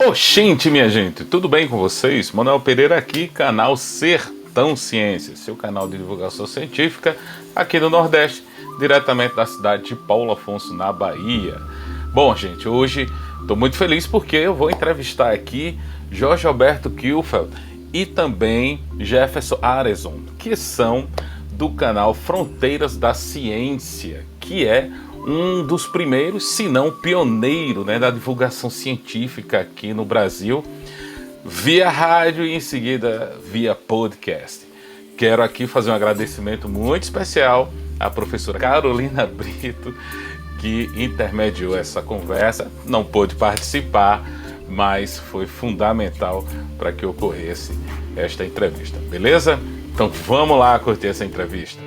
Oxente, minha gente, tudo bem com vocês? Manuel Pereira aqui, canal Sertão Ciências, seu canal de divulgação científica aqui no Nordeste, diretamente da cidade de Paulo Afonso, na Bahia. Bom, gente, hoje estou muito feliz porque eu vou entrevistar aqui Jorge Alberto Kielfeld e também Jefferson Arenson, que são do canal Fronteiras da Ciência, que é um dos primeiros, se não pioneiro, da divulgação científica aqui no Brasil, via rádio e em seguida via podcast. Quero aqui fazer um agradecimento muito especial à professora Carolina Brito, que intermediou essa conversa, não pôde participar, mas foi fundamental para que ocorresse esta entrevista, beleza? Então vamos lá curtir essa entrevista.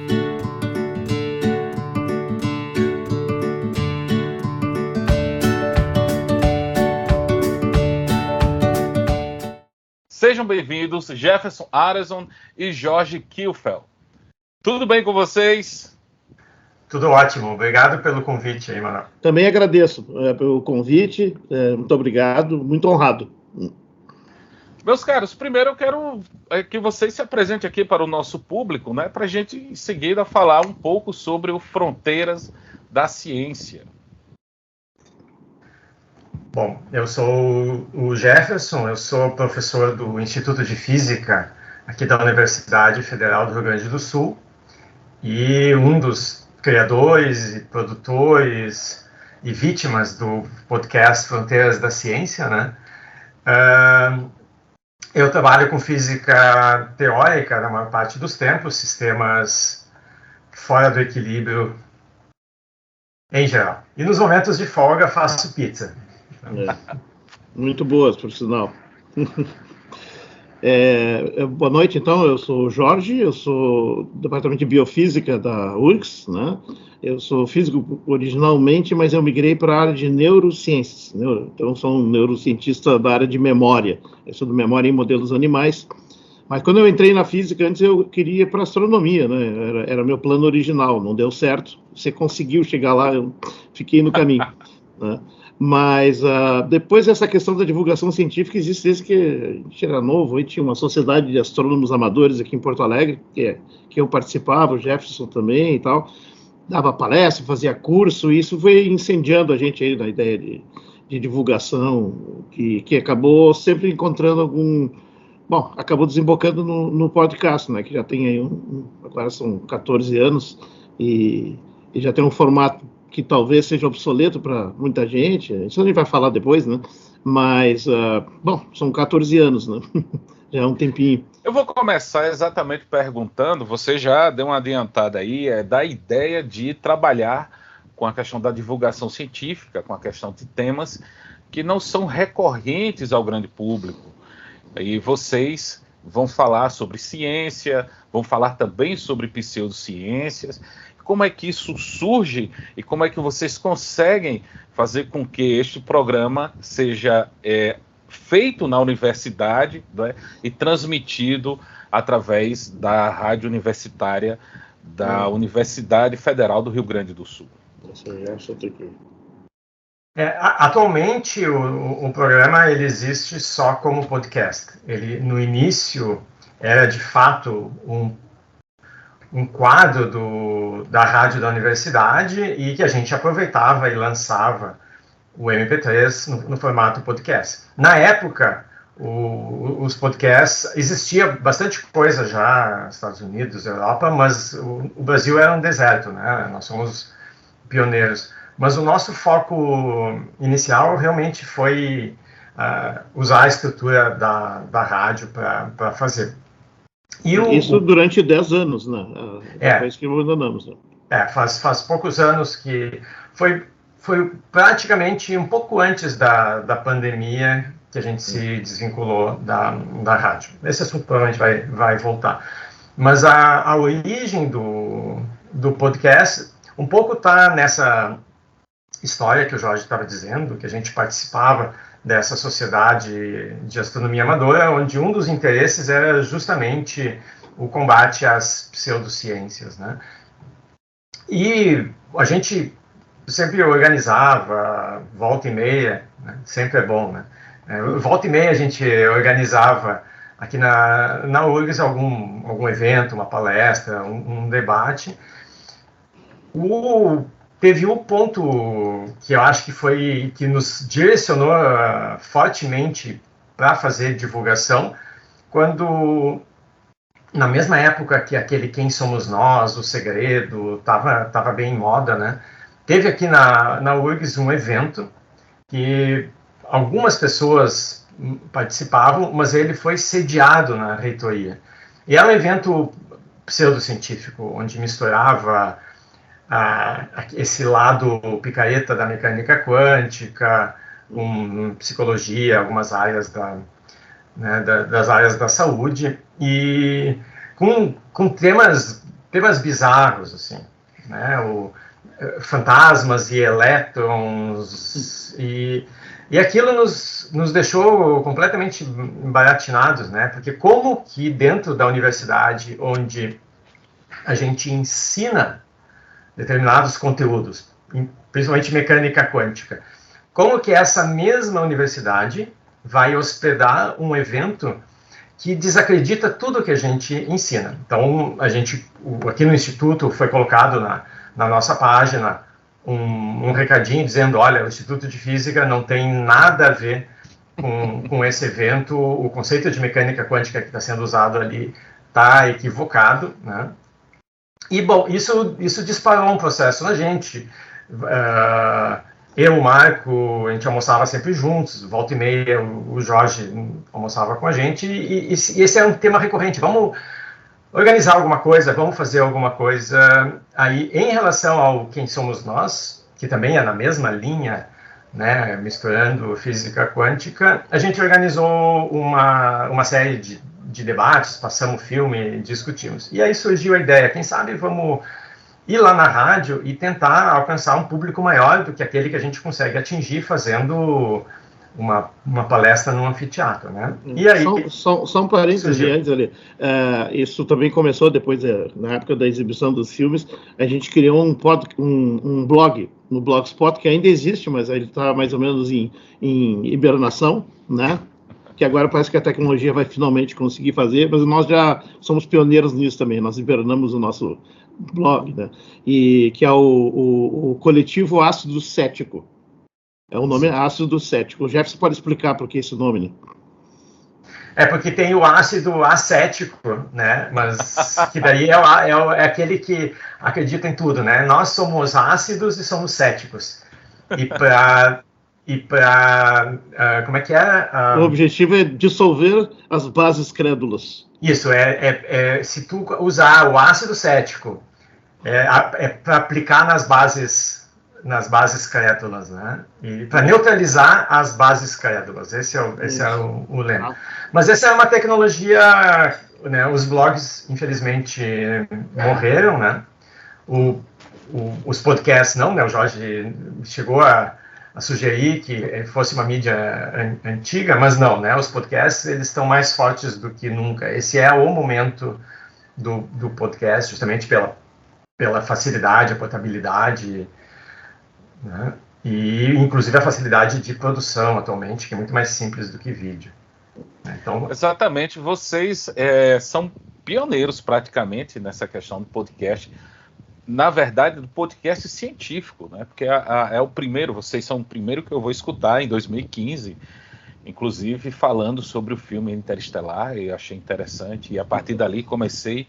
Sejam bem-vindos, Jefferson Arenson e Jorge Kielfeld. Tudo bem com vocês? Tudo ótimo. Obrigado pelo convite aí, Manuel. Também agradeço pelo convite. Muito obrigado. Muito honrado. Meus caros, primeiro eu quero que vocês se apresentem aqui para o nosso público, para a gente em seguida falar um pouco sobre o Fronteiras da Ciência. Bom, eu sou o Jefferson, eu sou professor do Instituto de Física aqui da Universidade Federal do Rio Grande do Sul e um dos criadores e produtores e vítimas do podcast Fronteiras da Ciência, Eu trabalho com física teórica na maior parte dos tempos, sistemas fora do equilíbrio em geral. E nos momentos de folga faço pizza. Muito boas, por sinal. Boa noite, então. Eu sou o Jorge, eu sou do Departamento de Biofísica da URGS, Eu sou físico originalmente, mas eu migrei para a área de neurociências. Então, sou um neurocientista da área de memória. Eu sou do memória em modelos animais. Mas quando eu entrei na física, antes eu queria ir para astronomia, Era meu plano original, não deu certo. Você conseguiu chegar lá, eu fiquei no caminho, Mas depois dessa questão da divulgação científica, existe desde que a gente era novo, aí tinha uma sociedade de astrônomos amadores aqui em Porto Alegre, que eu participava, o Jefferson também e tal, dava palestra, fazia curso, e isso foi incendiando a gente aí na ideia de divulgação, que acabou sempre encontrando acabou desembocando no podcast, que já tem aí agora são 14 anos, e já tem um formato que talvez seja obsoleto para muita gente, isso a gente vai falar depois, Mas, são 14 anos, Já é um tempinho. Eu vou começar exatamente perguntando, você já deu uma adiantada aí, da ideia de trabalhar com a questão da divulgação científica, com a questão de temas que não são recorrentes ao grande público. E vocês vão falar sobre ciência, vão falar também sobre pseudociências. Como é que isso surge e como é que vocês conseguem fazer com que este programa seja feito na universidade, e transmitido através da rádio universitária da Universidade Federal do Rio Grande do Sul? Atualmente o programa ele existe só como podcast. Ele no início era de fato um quadro da rádio da universidade e que a gente aproveitava e lançava o MP3 no formato podcast. Na época, os podcasts, existia bastante coisa já nos Estados Unidos, Europa, mas o Brasil era um deserto, Nós somos pioneiros. Mas o nosso foco inicial realmente foi usar a estrutura da rádio para fazer. Isso durante 10 anos, Depois que abandonamos. Faz poucos anos que foi praticamente um pouco antes da pandemia que a gente se desvinculou da rádio. Esse assunto provavelmente vai voltar. Mas a origem do podcast um pouco está nessa história que o Jorge estava dizendo, que a gente participava dessa sociedade de astronomia amadora, onde um dos interesses era justamente o combate às pseudociências, E a gente sempre organizava, volta e meia, sempre é bom, Volta e meia a gente organizava aqui na URGS algum evento, uma palestra, um debate. Teve um ponto que eu acho que nos direcionou fortemente para fazer divulgação, quando, na mesma época que aquele Quem Somos Nós, O Segredo, tava bem em moda, né? Teve aqui na URGS um evento que algumas pessoas participavam, mas ele foi sediado na reitoria. E era um evento pseudocientífico, onde misturava esse lado picareta da mecânica quântica, com psicologia, algumas áreas das áreas da saúde, e com temas bizarros, assim, né? Fantasmas e elétrons, e aquilo nos deixou completamente embaratinados, né? Porque como que dentro da universidade, onde a gente ensina determinados conteúdos, principalmente mecânica quântica, como que essa mesma universidade vai hospedar um evento que desacredita tudo que a gente ensina? Então, aqui no Instituto foi colocado na nossa página um recadinho dizendo, olha, o Instituto de Física não tem nada a ver com esse evento, o conceito de mecânica quântica que está sendo usado ali está equivocado, né? E, bom, isso disparou um processo na gente. Eu, o Marco, a gente almoçava sempre juntos, volta e meia o Jorge almoçava com a gente, e esse é um tema recorrente. Vamos organizar alguma coisa, vamos fazer alguma coisa. Aí, em relação ao Quem Somos Nós, que também é na mesma linha, né, misturando física quântica, a gente organizou uma série de debates, passamos filme, discutimos. E aí surgiu a ideia, quem sabe vamos ir lá na rádio e tentar alcançar um público maior do que aquele que a gente consegue atingir fazendo uma palestra num anfiteatro, né? E aí, só um parênteses antes ali. Isso também começou depois, na época da exibição dos filmes, a gente criou um blog no Blogspot, que ainda existe, mas ele está mais ou menos em hibernação, né? Que agora parece que a tecnologia vai finalmente conseguir fazer, mas nós já somos pioneiros nisso também, nós hibernamos o nosso blog, né? E que é o Coletivo Ácido Cético. É o nome Ácido Cético. O Jefferson pode explicar por que esse nome, né? Porque tem o ácido acético, né? Mas que daí é aquele que acredita em tudo, né? Nós somos ácidos e somos céticos. Como é que é? O objetivo é dissolver as bases crédulas. Isso, se tu usar o ácido cético para aplicar nas bases crédulas, né? E para neutralizar as bases crédulas. Esse é o lema. Mas essa é uma tecnologia, né? Os blogs, infelizmente, morreram, né? Os podcasts não, né? O Jorge chegou a sugerir que fosse uma mídia antiga, mas não, né? Os podcasts, eles estão mais fortes do que nunca. Esse é o momento do podcast, justamente pela facilidade, a portabilidade, né? E inclusive a facilidade de produção atualmente, que é muito mais simples do que vídeo. Então, exatamente, vocês são pioneiros praticamente nessa questão do podcast. Na verdade, do podcast científico, né? Porque é o primeiro, vocês são o primeiro que eu vou escutar em 2015, inclusive falando sobre o filme Interestelar, e achei interessante, e a partir dali comecei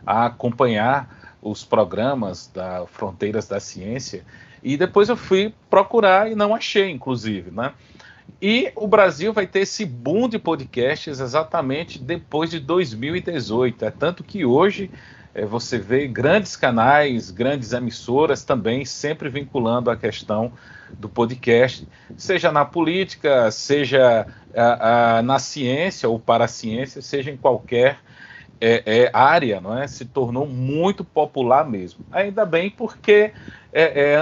a acompanhar os programas da Fronteiras da Ciência, e depois eu fui procurar e não achei, inclusive, né? E o Brasil vai ter esse boom de podcasts exatamente depois de 2018, tanto que hoje você vê grandes canais, grandes emissoras também sempre vinculando a questão do podcast, seja na política, seja na ciência ou para a ciência, seja em qualquer área, não é? Se tornou muito popular mesmo. Ainda bem, porque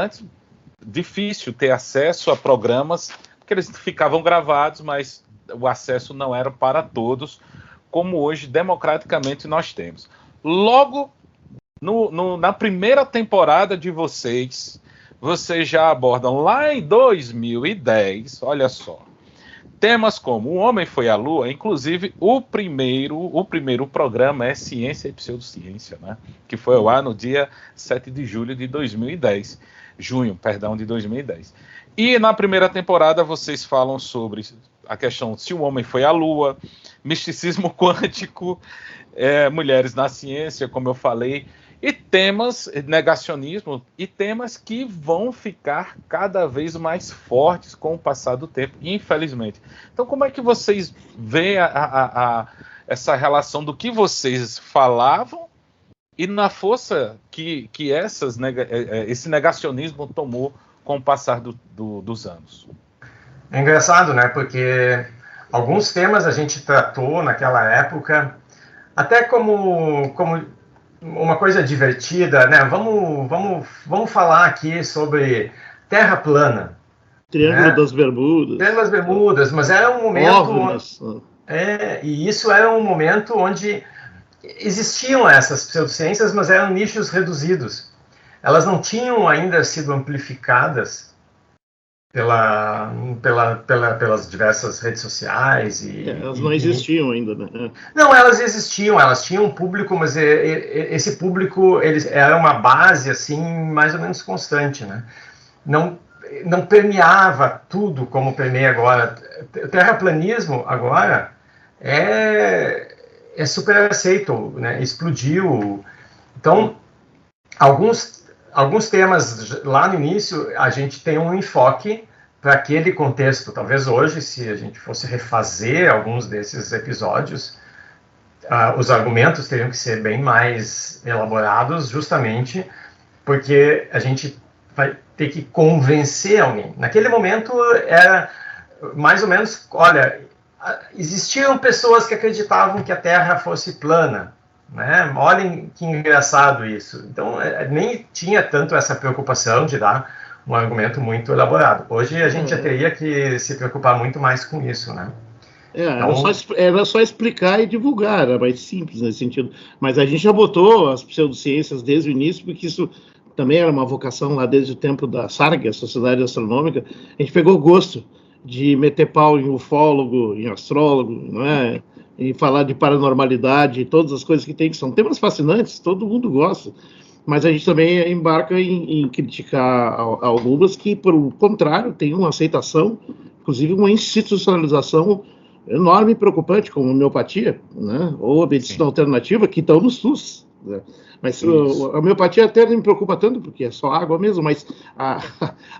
antes difícil ter acesso a programas, porque eles ficavam gravados, mas o acesso não era para todos, como hoje democraticamente nós temos. Logo, na primeira temporada de vocês já abordam lá em 2010, olha só, temas como O Homem Foi à Lua, inclusive o primeiro programa é Ciência e Pseudociência, né? Que foi ao ar no dia 7 de julho de 2010. Junho, perdão, de 2010. E na primeira temporada vocês falam sobre a questão se o homem foi à Lua, misticismo quântico, mulheres na ciência, como eu falei, e temas, negacionismo, e temas que vão ficar cada vez mais fortes com o passar do tempo, infelizmente. Então, como é que vocês veem essa relação do que vocês falavam e na força que esse negacionismo tomou com o passar dos anos? É engraçado, né? Porque alguns temas a gente tratou naquela época até como uma coisa divertida, né? Vamos falar aqui sobre Terra plana. Triângulo, né? das Bermudas. Triângulo das Bermudas, mas era um momento... e isso era um momento onde existiam essas pseudociências, mas eram nichos reduzidos. Elas não tinham ainda sido amplificadas pelas diversas redes sociais. Elas não existiam ainda, né? Não, elas existiam, elas tinham um público, mas esse público era uma base assim mais ou menos constante, né? Não permeava tudo como permeia agora. O terraplanismo agora é super aceito, né? Explodiu. Então, alguns temas lá no início a gente tem um enfoque para aquele contexto. Talvez hoje, se a gente fosse refazer alguns desses episódios, os argumentos teriam que ser bem mais elaborados, justamente porque a gente vai ter que convencer alguém. Naquele momento era mais ou menos, olha, existiam pessoas que acreditavam que a Terra fosse plana, né? Olhem que engraçado isso. Então, nem tinha tanto essa preocupação de dar um argumento muito elaborado. Hoje a gente já teria que se preocupar muito mais com isso, né? Era só explicar e divulgar, era mais simples nesse sentido. Mas a gente já botou as pseudociências desde o início, porque isso também era uma vocação lá desde o tempo da SARG, a Sociedade Astronômica. A gente pegou gosto de meter pau em ufólogo, em astrólogo, não é? E falar de paranormalidade, todas as coisas que tem, que são temas fascinantes, todo mundo gosta. Mas a gente também embarca em criticar algumas que, por contrário, têm uma aceitação, inclusive uma institucionalização enorme e preocupante, como a homeopatia, né? Ou a medicina alternativa, que estão no SUS, né? Mas a homeopatia até não me preocupa tanto, porque é só água mesmo, mas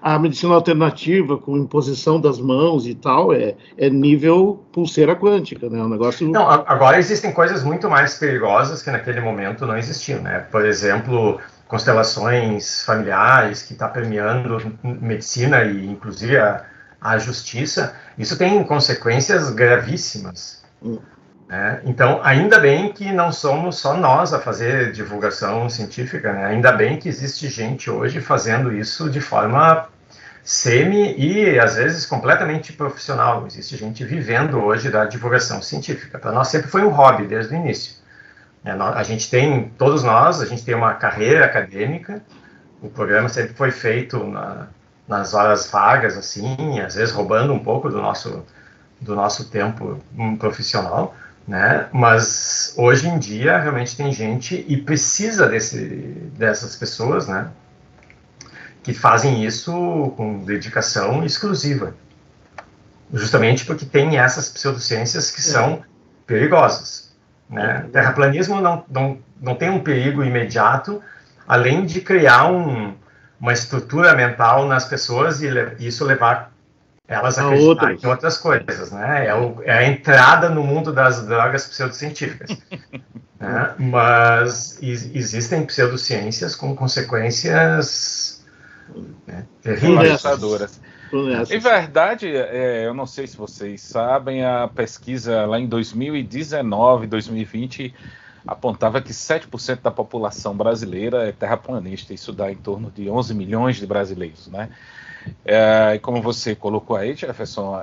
a medicina alternativa, com imposição das mãos e tal, é nível pulseira quântica, né? Um negócio... Não, agora existem coisas muito mais perigosas que naquele momento não existiam, né? Por exemplo, constelações familiares, que está permeando medicina e, inclusive, a justiça. Isso tem consequências gravíssimas. Então, ainda bem que não somos só nós a fazer divulgação científica, né? Ainda bem que existe gente hoje fazendo isso de forma semi e, às vezes, completamente profissional. Existe gente vivendo hoje da divulgação científica. Para nós sempre foi um hobby, desde o início. A gente tem, todos nós, a gente tem uma carreira acadêmica, o programa sempre foi feito nas horas vagas, assim, às vezes roubando um pouco do nosso tempo profissional, né? Mas hoje em dia realmente tem gente e precisa dessas pessoas, né? Que fazem isso com dedicação exclusiva, justamente porque tem essas pseudociências que são perigosas, né? Terraplanismo não tem um perigo imediato, além de criar uma estrutura mental nas pessoas e isso levar elas acreditarem em outras coisas, né? É a entrada no mundo das drogas pseudocientíficas. Né? Mas existem pseudociências com consequências terríveis. Em verdade, eu não sei se vocês sabem, a pesquisa lá em 2019, 2020, apontava que 7% da população brasileira é terraplanista. Isso dá em torno de 11 milhões de brasileiros, né? E como você colocou aí, Jefferson,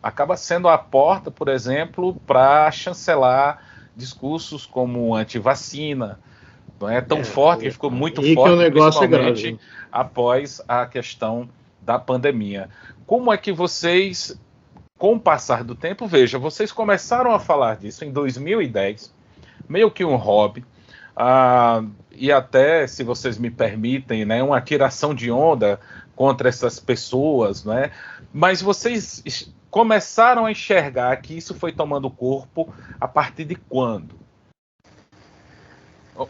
acaba sendo a porta, por exemplo, para chancelar discursos como antivacina. Não é tão forte, que ficou muito forte, principalmente após a questão da pandemia. Como é que vocês com o passar do tempo, veja, vocês começaram a falar disso em 2010, meio que um hobby, e até, se vocês me permitem, né, uma tiração de onda contra essas pessoas, né? Mas vocês começaram a enxergar que isso foi tomando corpo a partir de quando?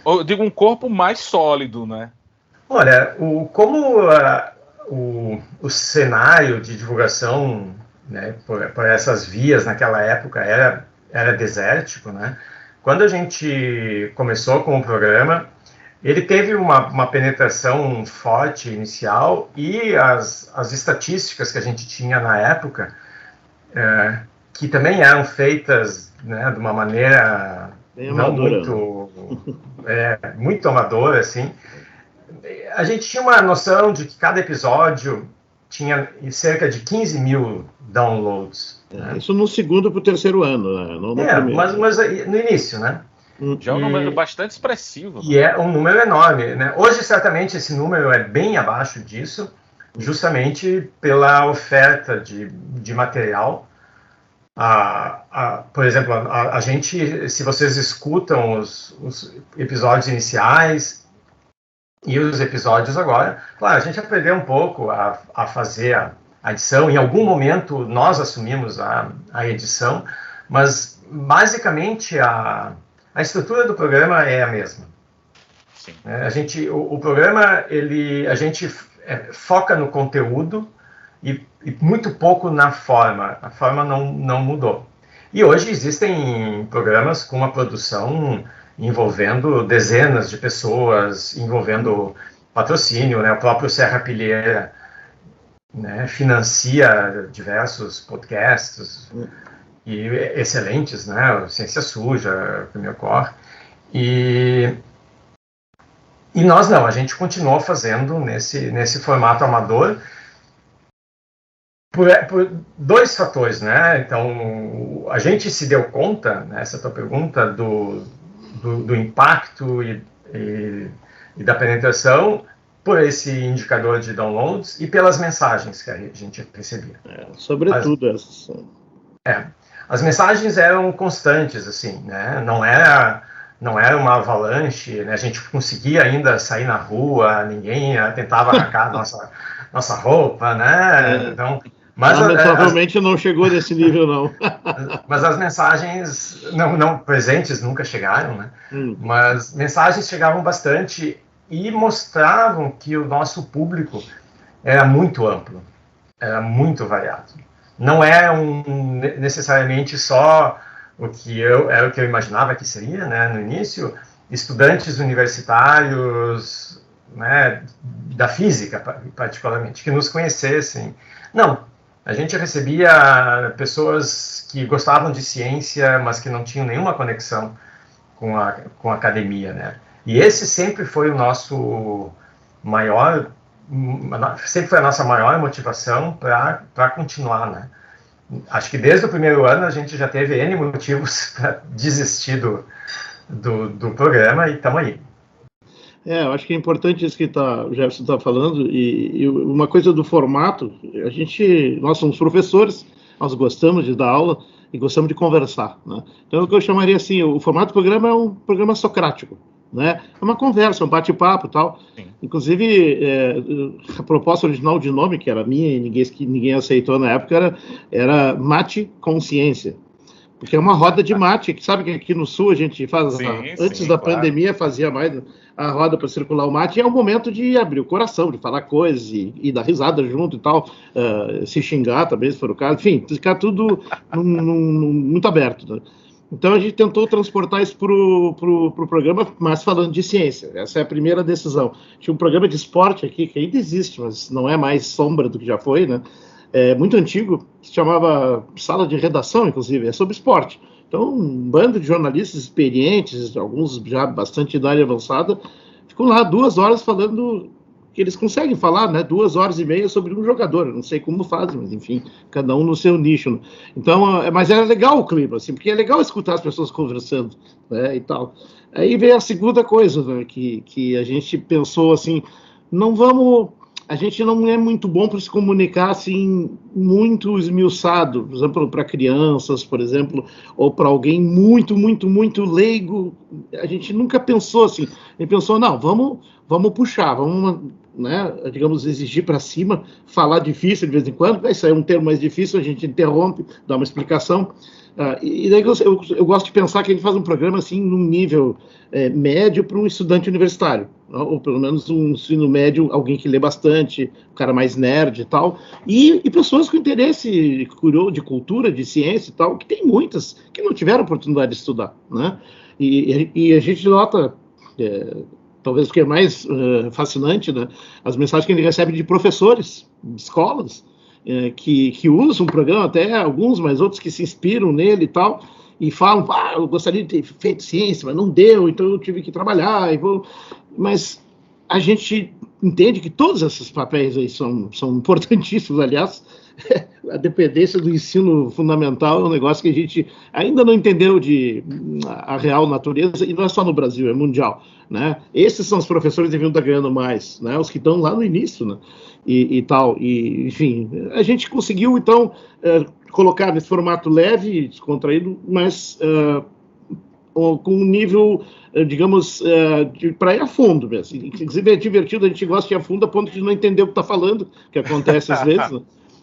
Eu digo um corpo mais sólido, né? Olha, o cenário de divulgação, né, por essas vias naquela época era desértico, né? Quando a gente começou com o programa, ele teve uma penetração forte inicial e as estatísticas que a gente tinha na época, que também eram feitas, né, de uma maneira não muito amadora, assim. A gente tinha uma noção de que cada episódio tinha cerca de 15 mil downloads. Né? Isso no segundo para o terceiro ano, né? Não no primeiro. Mas no início, né? Já é um número bastante expressivo. E é um número enorme, né? Hoje, certamente, esse número é bem abaixo disso, justamente pela oferta de material. Por exemplo, a gente, se vocês escutam os episódios iniciais e os episódios agora, claro, a gente aprendeu um pouco a fazer a edição. Em algum momento, nós assumimos a edição, mas, basicamente, a estrutura do programa é a mesma. Sim. O programa, a gente foca no conteúdo e muito pouco na forma. A forma não mudou. E hoje existem programas com uma produção envolvendo dezenas de pessoas, envolvendo patrocínio, né? O próprio Serra Pilheira, né, financia diversos podcasts e excelentes, né? Ciência Suja, que me ocorre. E nós não, a gente continuou fazendo nesse formato amador por dois fatores, né? Então, a gente se deu conta, né, essa tua pergunta, do impacto e da penetração por esse indicador de downloads e pelas mensagens que a gente recebia. Sobretudo essas. As mensagens eram constantes, assim, né? Não era uma avalanche, né? A gente conseguia ainda sair na rua, ninguém tentava arrancar nossa roupa, né? Então, mas lamentavelmente não chegou nesse nível, não. Mas as mensagens não presentes nunca chegaram, né? Mas mensagens chegavam bastante e mostravam que o nosso público era muito amplo, era muito variado. Não é necessariamente só o que eu imaginava que seria, né, no início, estudantes universitários, né, da física, particularmente, que nos conhecessem. Não, a gente recebia pessoas que gostavam de ciência, mas que não tinham nenhuma conexão com a academia, né? E esse sempre foi o nosso sempre foi a nossa maior motivação para continuar, né? Acho que desde o primeiro ano a gente já teve N motivos para desistir do programa e estamos aí. Eu acho que é importante isso que o Jefferson está falando, e uma coisa do formato, nós somos professores, nós gostamos de dar aula e gostamos de conversar, né? Então, o que eu chamaria assim, o formato do programa é um programa socrático, né? É uma conversa, um bate-papo e tal. Sim. Inclusive, a proposta original de nome, que era minha e ninguém aceitou na época, era Mate Consciência. Porque é uma roda de mate, que sabe que aqui no Sul a gente faz, antes da pandemia, fazia mais a roda para circular o mate, e é um momento de abrir o coração, de falar coisas e dar risada junto e tal, se xingar também, se for o caso, enfim, ficar tudo muito aberto, né? Então a gente tentou transportar isso para o programa, mas falando de ciência. Essa é a primeira decisão. Tinha um programa de esporte aqui, que ainda existe, mas não é mais sombra do que já foi, né? Muito antigo, se chamava Sala de Redação, inclusive, é sobre esporte. Então, um bando de jornalistas experientes, alguns já bastante idade avançada, ficam lá 2 horas falando que eles conseguem falar, né, 2 horas e meia sobre um jogador. Eu não sei como fazem, mas enfim, cada um no seu nicho, né? Então, mas era legal o clima, assim, porque é legal escutar as pessoas conversando, né, e tal. Aí veio a segunda coisa, né, que a gente pensou assim, não vamos a gente não é muito bom para se comunicar assim, muito esmiuçado, por exemplo, para crianças, por exemplo, ou para alguém muito, muito, muito leigo. A gente nunca pensou assim. A gente pensou, não, vamos puxar, vamos, né, digamos, exigir para cima, falar difícil de vez em quando, vai sair um termo mais difícil, a gente interrompe, dá uma explicação. E daí eu gosto de pensar que a gente faz um programa assim, num nível médio para um estudante universitário, ou pelo menos um ensino médio, alguém que lê bastante, um cara mais nerd e tal, e pessoas com interesse de cultura, de ciência e tal, que tem muitas que não tiveram oportunidade de estudar, né? E a gente nota, talvez o que é mais fascinante, né, as mensagens que ele recebe de professores, de escolas, que usam o programa, até alguns, mas outros que se inspiram nele e tal, e falam, eu gostaria de ter feito ciência, mas não deu, então eu tive que trabalhar, mas a gente entende que todos esses papéis aí são importantíssimos, aliás, a dependência do ensino fundamental é um negócio que a gente ainda não entendeu a real natureza, e não é só no Brasil, é mundial, né? Esses são os professores que deviam estar ganhando mais, né? Os que estão lá no início, né? E tal, e enfim, a gente conseguiu, então, colocar nesse formato leve, descontraído, mas com um nível, digamos, para ir a fundo mesmo. Inclusive é divertido, a gente gosta de ir a fundo a ponto de não entender o que está falando, que acontece às vezes, né?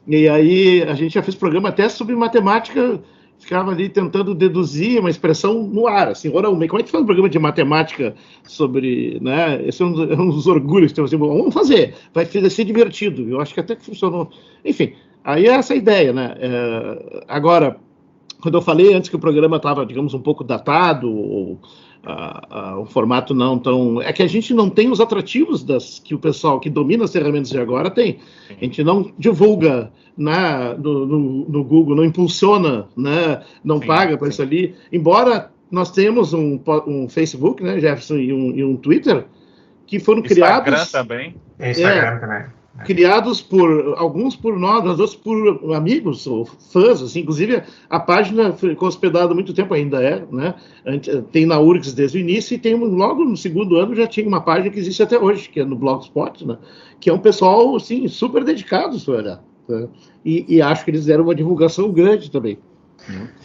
E aí a gente já fez programa até sobre matemática, ficava ali tentando deduzir uma expressão no ar, assim, ora, como é que faz um programa de matemática sobre, né, esse é um dos orgulhos que temos, assim, vamos fazer, vai ser divertido, eu acho que até que funcionou, enfim, aí é essa a ideia, né, agora, quando eu falei antes que o programa estava, digamos, um pouco datado, ou o formato não tão... É que a gente não tem os atrativos que o pessoal que domina as ferramentas de agora tem. A gente não divulga no Google, não impulsiona, né, não paga para isso ali. Embora nós temos um Facebook, né, Jefferson, e um Twitter, que foram criados... Instagram também. Instagram também. Criados alguns por nós, outros por amigos ou fãs, assim. Inclusive a página ficou hospedada há muito tempo, ainda né? Tem na URGS desde o início, e tem logo no segundo ano já tinha uma página que existe até hoje, que é no Blogspot, né? Que é um pessoal, assim, super dedicado, se olhar, né? E acho que eles deram uma divulgação grande também.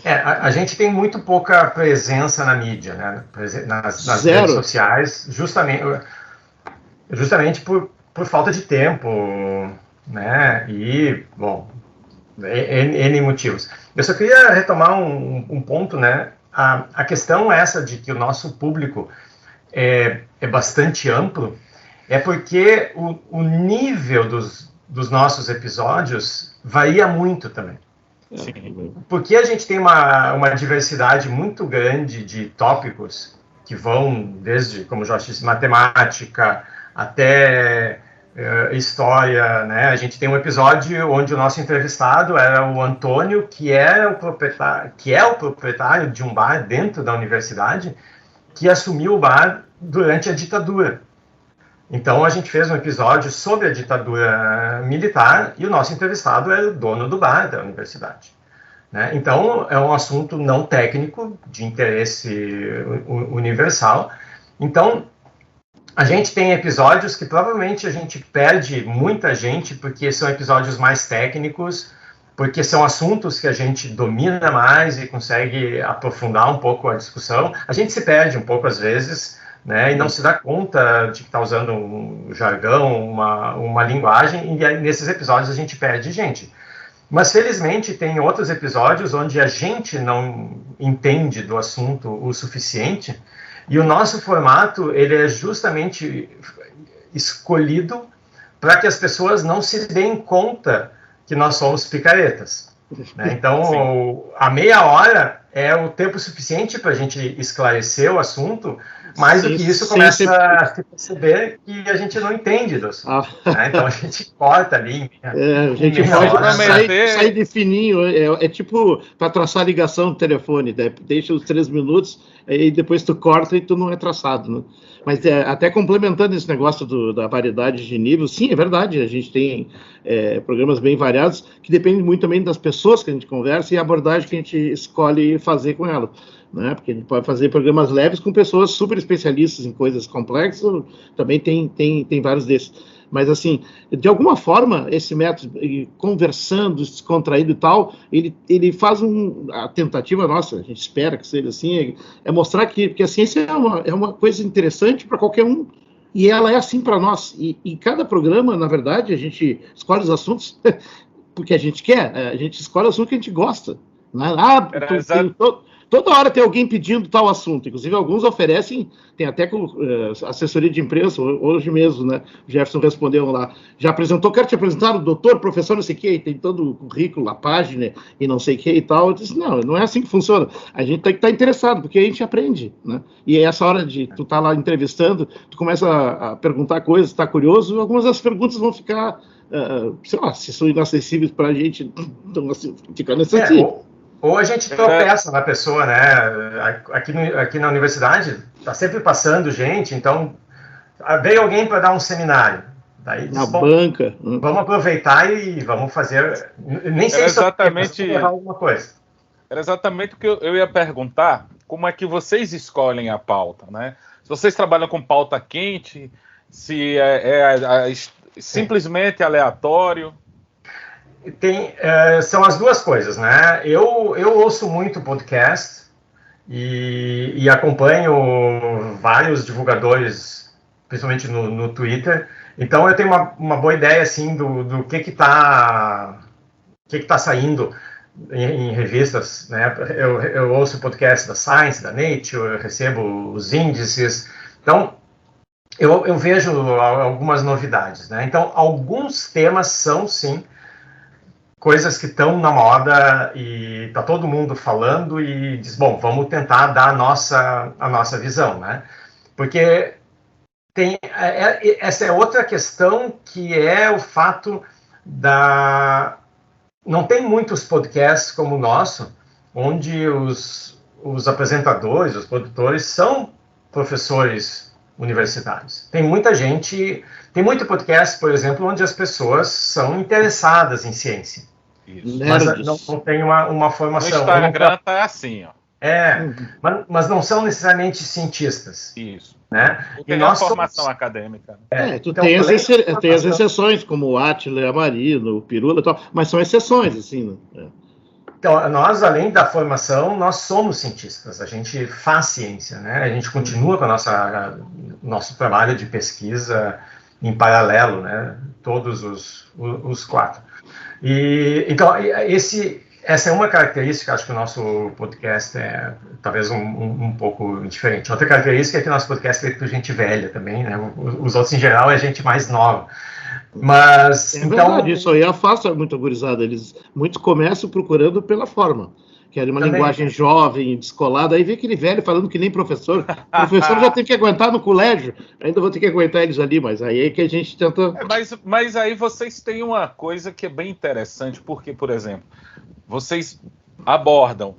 A gente tem muito pouca presença na mídia, né? Nas redes sociais, justamente por falta de tempo, né? E, bom, N motivos. Eu só queria retomar um ponto, né? A questão essa de que o nosso público é bastante amplo é porque o nível dos nossos episódios varia muito também. Sim. Porque a gente tem uma diversidade muito grande de tópicos que vão desde, como o Jorge disse, matemática, até história, né? A gente tem um episódio onde o nosso entrevistado era o Antônio, que é o proprietário de um bar dentro da universidade, que assumiu o bar durante a ditadura. Então a gente fez um episódio sobre a ditadura militar e o nosso entrevistado era o dono do bar da universidade, né? Então é um assunto não técnico, de interesse universal. Então a gente tem episódios que provavelmente a gente perde muita gente porque são episódios mais técnicos, porque são assuntos que a gente domina mais e consegue aprofundar um pouco a discussão. A gente se perde um pouco às vezes, né, e não se dá conta de que está usando um jargão, uma linguagem, e aí, nesses episódios a gente perde gente. Mas felizmente tem outros episódios onde a gente não entende do assunto o suficiente. E o nosso formato, ele é justamente escolhido para que as pessoas não se deem conta que nós somos picaretas, né? Então, sim, a meia hora é o tempo suficiente para a gente esclarecer o assunto, mais do que isso começa a se perceber que a gente não entende do assunto, né? Então a gente corta ali. A gente pode sair de fininho, é tipo para traçar a ligação do telefone, né? Deixa os 3 minutos e depois tu corta e tu não é traçado, né? Mas até complementando esse negócio da variedade de nível, sim, é verdade, a gente tem programas bem variados, que dependem muito também das pessoas que a gente conversa e a abordagem que a gente escolhe fazer com elas, né? Porque a gente pode fazer programas leves com pessoas super especialistas em coisas complexas, também tem vários desses. Mas, assim, de alguma forma, esse método, conversando, descontraído e tal, ele faz a tentativa nossa, a gente espera que seja assim, é mostrar que a ciência é uma coisa interessante para qualquer um, e ela é assim para nós. E cada programa, na verdade, a gente escolhe os assuntos porque a gente quer, a gente escolhe o assunto que a gente gosta. Né? Toda hora tem alguém pedindo tal assunto, inclusive alguns oferecem, tem até assessoria de imprensa, hoje mesmo, né? O Jefferson respondeu lá, já apresentou, quero te apresentar o doutor, professor, não sei o que, tem todo o currículo, a página e não sei o que e tal. Eu disse, não é assim que funciona, a gente tem que estar interessado, porque a gente aprende, né? E é essa hora de tu estar lá entrevistando, tu começa a perguntar coisas, está curioso, algumas das perguntas vão ficar, sei lá, se são inacessíveis para a gente, então, assim, fica nesse sentido. Ou a gente tropeça na pessoa, né? Aqui na universidade está sempre passando gente, então veio alguém para dar um seminário. Daí diz, banca. Vamos aproveitar e vamos fazer. Nem sei se errar alguma coisa. Era exatamente o que eu ia perguntar. Como é que vocês escolhem a pauta, né? Se vocês trabalham com pauta quente, se simplesmente aleatório. São as duas coisas, né? Eu ouço muito podcast e acompanho vários divulgadores, principalmente no Twitter. Então eu tenho uma boa ideia assim do que tá saindo em revistas, né? Eu ouço podcast da Science, da Nature, eu recebo os índices. Então eu vejo algumas novidades, né? Então alguns temas são sim coisas que estão na moda e tá todo mundo falando e diz, bom, vamos tentar dar a nossa visão, né? Porque essa é outra questão, que é o fato não tem muitos podcasts como o nosso, onde os apresentadores, os produtores são professores universitários. Tem muito podcast, por exemplo, onde as pessoas são interessadas em ciência. Isso. Mas não tem uma formação. No Instagram tá assim, ó. Mas não são necessariamente cientistas. Isso. Né? Tem a formação acadêmica. Tu então, tem as exceções, como o Átila, a Marino, o Pirula e tal, mas são exceções, assim, né? Então, nós, além da formação, nós somos cientistas, a gente faz ciência, né? A gente continua com nosso trabalho de pesquisa em paralelo, né? Todos os quatro. Então, essa é uma característica, acho que o nosso podcast é talvez um pouco diferente. Outra característica é que o nosso podcast é feito por gente velha também, né? Os outros, em geral, é gente mais nova. Mas, verdade, isso aí afasta muito a gurizada. Muitos começam procurando pela forma. Que é uma linguagem jovem, descolada, aí vê aquele velho falando que nem professor. O professor já tem que aguentar no colégio, ainda vou ter que aguentar eles ali, mas aí é que a gente tenta... Mas aí vocês têm uma coisa que é bem interessante, porque, por exemplo, vocês abordam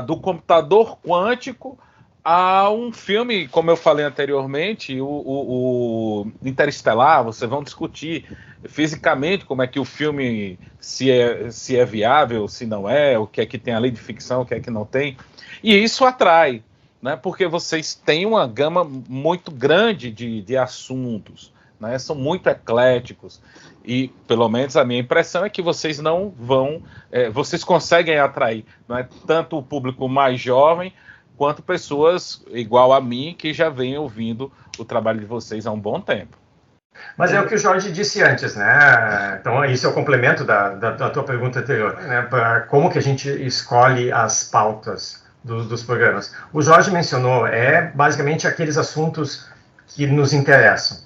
do computador quântico a um filme, como eu falei anteriormente, o Interestelar. Vocês vão discutir fisicamente como é que o filme, se é viável, se não é, o que é que tem a lei de ficção, o que é que não tem. E isso atrai, né? Porque vocês têm uma gama muito grande de assuntos, né? São muito ecléticos. E, pelo menos, a minha impressão é que vocês não vão... vocês conseguem atrair, não é, tanto o público mais jovem, quanto pessoas igual a mim, que já vêm ouvindo o trabalho de vocês há um bom tempo. Mas é o que o Jorge disse antes, né? Então, isso é o complemento da tua pergunta anterior, né? Para como que a gente escolhe as pautas dos programas. O Jorge mencionou, basicamente aqueles assuntos que nos interessam.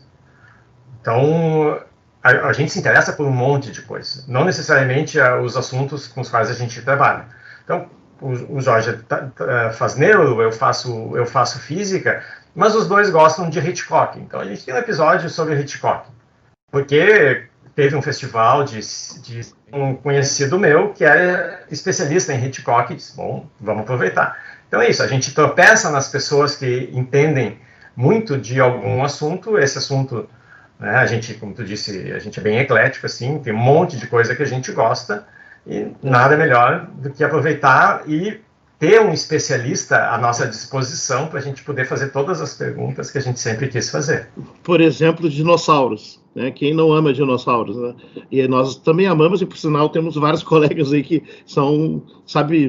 Então, a gente se interessa por um monte de coisa, não necessariamente os assuntos com os quais a gente trabalha. Então, o Jorge faz neuro, eu faço física, mas os dois gostam de Hitchcock. Então a gente tem um episódio sobre Hitchcock, porque teve um festival de um conhecido meu que era especialista em Hitchcock e disse, bom, vamos aproveitar. Então é isso, a gente tropeça nas pessoas que entendem muito de algum assunto. Esse assunto, né, a gente, como tu disse, a gente é bem eclético, assim, tem um monte de coisa que a gente gosta. E nada melhor do que aproveitar e ter um especialista à nossa disposição para a gente poder fazer todas as perguntas que a gente sempre quis fazer. Por exemplo, dinossauros, né? Quem não ama dinossauros, né? E nós também amamos, e por sinal temos vários colegas aí que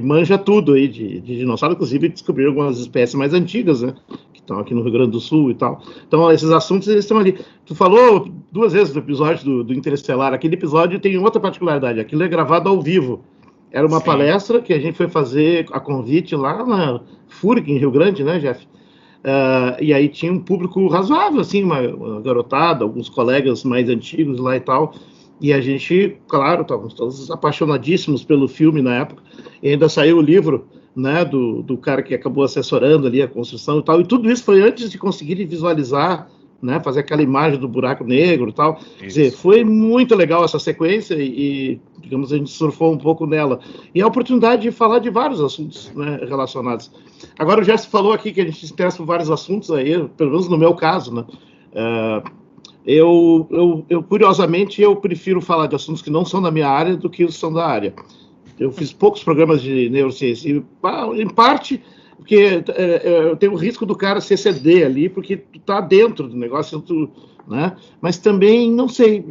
manja tudo aí de dinossauro, inclusive descobriram algumas espécies mais antigas, né? Que estão aqui no Rio Grande do Sul e tal. Então, esses assuntos, eles estão ali. Tu falou 2 vezes no episódio do Interestelar. Aquele episódio tem outra particularidade, aquilo é gravado ao vivo. Era uma palestra que a gente foi fazer a convite lá na FURG, em Rio Grande, né, Jeff? E aí tinha um público razoável, assim, uma garotada, alguns colegas mais antigos lá e tal. E a gente, claro, estávamos todos apaixonadíssimos pelo filme na época. E ainda saiu o livro, né, do cara que acabou assessorando ali a construção e tal. E tudo isso foi antes de conseguir visualizar, né, fazer aquela imagem do buraco negro e tal. Isso. Quer dizer, foi muito legal essa sequência e, digamos, a gente surfou um pouco nela. E a oportunidade de falar de vários assuntos, né, relacionados. Agora, o Gerson falou aqui que a gente se interessa por vários assuntos aí, pelo menos no meu caso, né. Curiosamente, eu prefiro falar de assuntos que não são da minha área do que são da área. Eu fiz poucos programas de neurociência, em parte porque eu tenho o risco do cara se exceder ali, porque tu tá dentro do negócio, né? Mas também, não sei,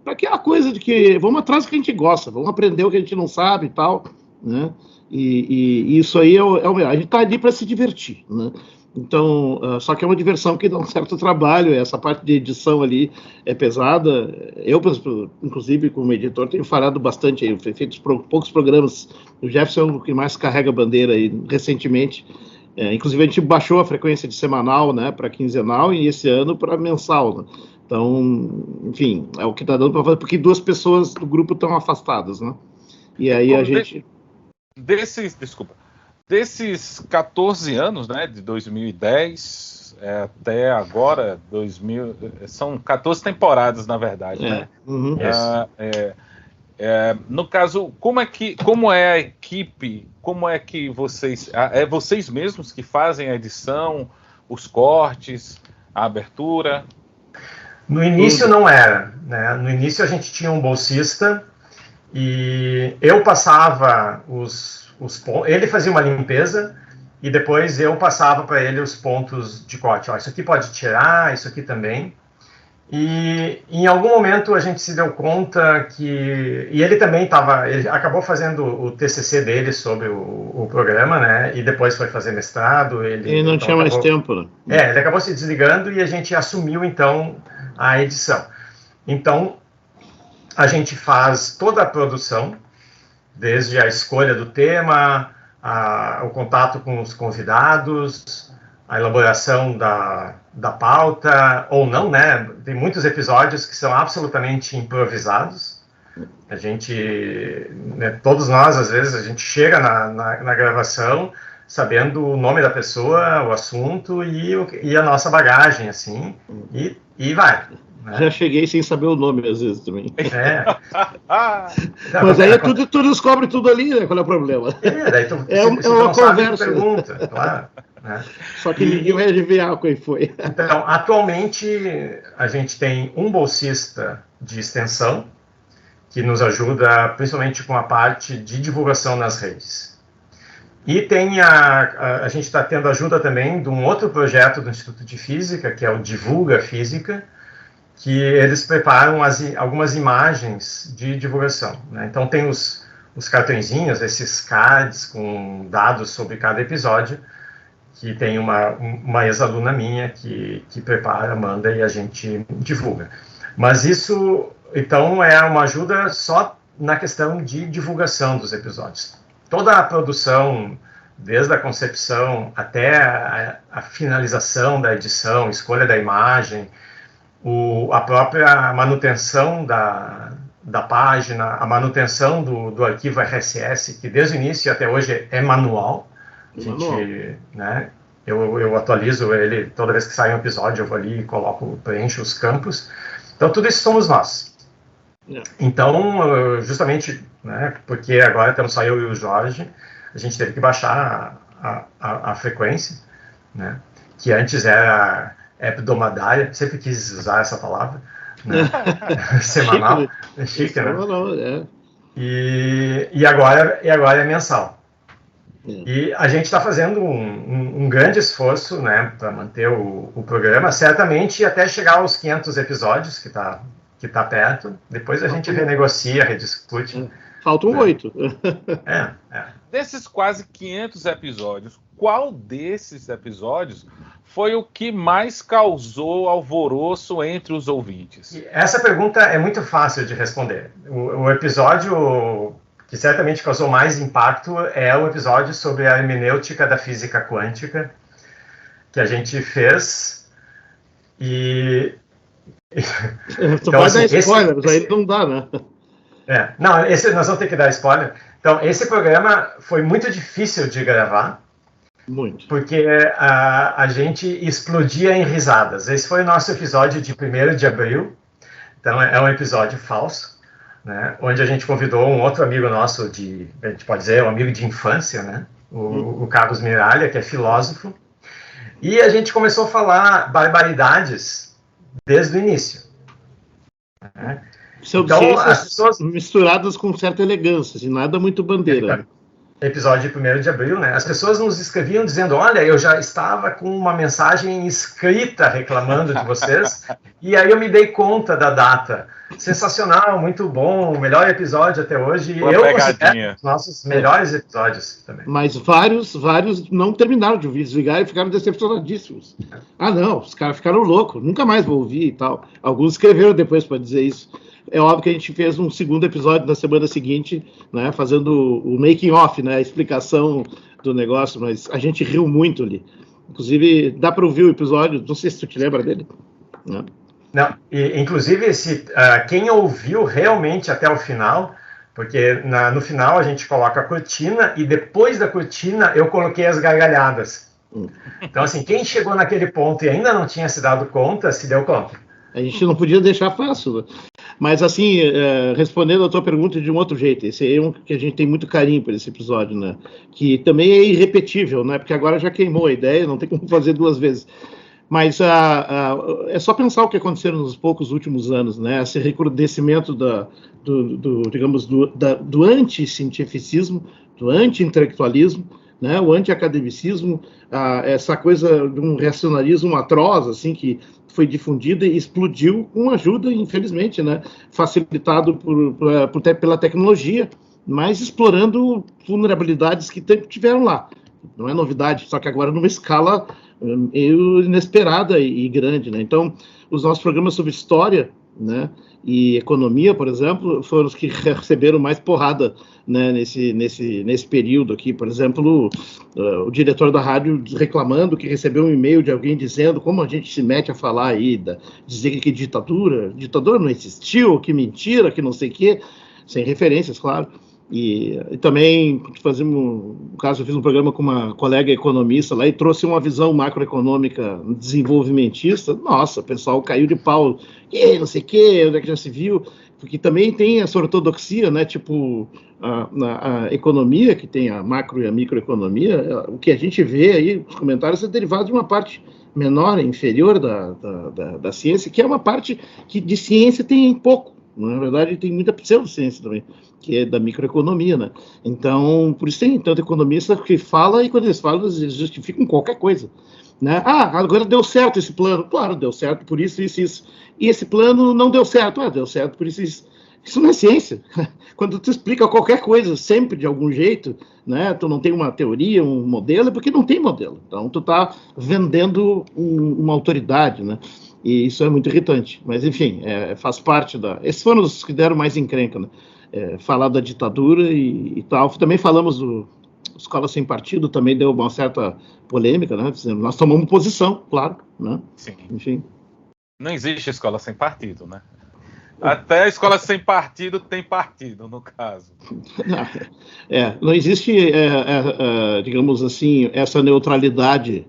para aquela coisa de que vamos atrás do que a gente gosta, vamos aprender o que a gente não sabe e tal, né? E isso aí é o melhor. A gente tá ali para se divertir, né? Então, só que é uma diversão que dá um certo trabalho, essa parte de edição ali é pesada. Eu, inclusive, como editor, tenho falhado bastante, eu feito poucos programas. O Jefferson é o que mais carrega a bandeira aí, recentemente. Inclusive, a gente baixou a frequência de semanal, né, para quinzenal e esse ano para mensal. Né? Então, enfim, é o que está dando para fazer, porque 2 pessoas do grupo estão afastadas, né? E aí a gente... Desses 14 anos, né, de 2010 até agora, são 14 temporadas, na verdade, né? Uhum. No caso, como é a equipe, como é que vocês... É vocês mesmos que fazem a edição, os cortes, a abertura? No início não era, né? No início a gente tinha um bolsista e eu passava ele fazia uma limpeza e depois eu passava para ele os pontos de corte. Isso aqui pode tirar, isso aqui também. E em algum momento a gente se deu conta que... E ele também ele acabou fazendo o TCC dele sobre o programa, né? E depois foi fazer mestrado. Ele não tinha mais tempo, né? Ele acabou se desligando e a gente assumiu, então, a edição. Então, a gente faz toda a produção, desde a escolha do tema, o contato com os convidados, a elaboração da pauta, ou não, né? Tem muitos episódios que são absolutamente improvisados. A gente, né, todos nós, às vezes, a gente chega na gravação sabendo o nome da pessoa, o assunto e a nossa bagagem, assim, e vai. Já cheguei sem saber o nome, às vezes, também. Mas aí tu descobre tudo ali, né? Qual é o problema? Daí uma conversa. Pergunta, claro. Né? Só que ninguém vai adivinhar quem foi. Então, atualmente, a gente tem um bolsista de extensão que nos ajuda, principalmente com a parte de divulgação nas redes. E tem a gente está tendo ajuda também de um outro projeto do Instituto de Física, que é o Divulga Física, que eles preparam algumas imagens de divulgação. Né? Então, tem os cartõezinhos, esses cards com dados sobre cada episódio, que tem uma ex-aluna minha que prepara, manda e a gente divulga. Mas isso, então, é uma ajuda só na questão de divulgação dos episódios. Toda a produção, desde a concepção até a finalização da edição, escolha da imagem, a própria manutenção da página, a manutenção do arquivo RSS, que desde o início até hoje é manual. A gente, né, eu atualizo ele toda vez que sai um episódio, eu vou ali e preencho os campos. Então, tudo isso somos nós. Então, justamente, né, porque agora estamos só eu e o Jorge, a gente teve que baixar a frequência, né, que antes era hebdomadária, sempre quis usar essa palavra, né? Semanal, chique, né? Semanal, E agora é mensal. E a gente está fazendo um grande esforço, né, para manter o programa, certamente até chegar aos 500 episódios, que tá perto. Depois a gente renegocia, rediscute. Faltam 8. Desses quase 500 episódios, qual desses episódios foi o que mais causou alvoroço entre os ouvintes? Essa pergunta é muito fácil de responder. O episódio que certamente causou mais impacto é o episódio sobre a hermenêutica da física quântica, que a gente fez. Então, vai dar spoiler, mas aí não dá, né? Não, nós vamos ter que dar spoiler. Então, esse programa foi muito difícil de gravar. Muito. Porque a gente explodia em risadas. Esse foi o nosso episódio de 1º de abril. Então, é um episódio falso, né? Onde a gente convidou um outro amigo nosso, a gente pode dizer, um amigo de infância, né? O Carlos Miralha, que é filósofo. E a gente começou a falar barbaridades desde o início. Né? Então, as pessoas misturadas com certa elegância, assim, nada muito bandeira. Episódio de 1º de abril, né? As pessoas nos escreviam dizendo, olha, eu já estava com uma mensagem escrita reclamando de vocês, e aí eu me dei conta da data. Sensacional, muito bom, melhor episódio até hoje. Uma eu pegadinha. considero os nossos melhores episódios também. Mas vários não terminaram de ouvir, desligaram e ficaram decepcionadíssimos. Ah, não, os caras ficaram loucos, nunca mais vou ouvir e tal. Alguns escreveram depois para dizer isso. É óbvio que a gente fez um segundo episódio na semana seguinte, né, fazendo o making of, né, a explicação do negócio, mas a gente riu muito ali. Inclusive, dá para ouvir o episódio, não sei se tu te lembra dele. Né? Não, inclusive, quem ouviu realmente até o final, porque no final a gente coloca a cortina e depois da cortina eu coloquei as gargalhadas. Então, assim, quem chegou naquele ponto e ainda não tinha se dado conta, se deu conta. A gente não podia deixar fácil, né? Mas, assim, respondendo a tua pergunta de um outro jeito, esse é um que a gente tem muito carinho por esse episódio, né? Que também é irrepetível, né? Porque agora já queimou a ideia, não tem como fazer 2 vezes. Mas é só pensar o que aconteceu nos poucos últimos anos, né? Esse recrudescimento do anti-cientificismo, do anti-intelectualismo, né? O anti-academicismo, essa coisa de um racionalismo atroz, assim, que foi difundida e explodiu com ajuda, infelizmente, né? Facilitado pela tecnologia, mas explorando vulnerabilidades que tiveram lá. Não é novidade, só que agora numa escala meio inesperada e grande, né? Então, os nossos programas sobre história, né, e economia, por exemplo, foram os que receberam mais porrada, né, nesse período aqui. Por exemplo, o diretor da rádio reclamando que recebeu um e-mail de alguém dizendo como a gente se mete a falar aí, dizer que ditadura não existiu, que mentira, que não sei o quê, sem referências, claro. E também no caso, eu fiz um programa com uma colega economista lá e trouxe uma visão macroeconômica desenvolvimentista. Nossa, o pessoal caiu de pau, não sei o quê, onde é que já se viu? Porque também tem essa ortodoxia, né? Tipo, a economia, que tem a macro e a microeconomia, o que a gente vê aí nos comentários é derivado de uma parte menor, inferior da ciência, que é uma parte que de ciência tem pouco. Na verdade, tem muita pseudociência também, que é da microeconomia, né? Então, por isso tem tanto economista que fala, e quando eles falam, eles justificam qualquer coisa, né? Agora deu certo esse plano. Claro, deu certo por isso, isso, isso. E esse plano não deu certo. Deu certo por isso, isso. Isso não é ciência. Quando tu explica qualquer coisa, sempre de algum jeito, né? Tu não tem uma teoria, um modelo, é porque não tem modelo. Então, tu tá vendendo uma autoridade, né? E isso é muito irritante. Mas, enfim, faz parte Esses foram os que deram mais encrenca, né? Falar da ditadura e tal. Também falamos do Escola Sem Partido, também deu uma certa polêmica, né? Nós tomamos posição, claro, né? Sim. Enfim. Não existe escola sem partido, né? Até a escola sem partido tem partido, no caso. Não existe, digamos assim, essa neutralidade.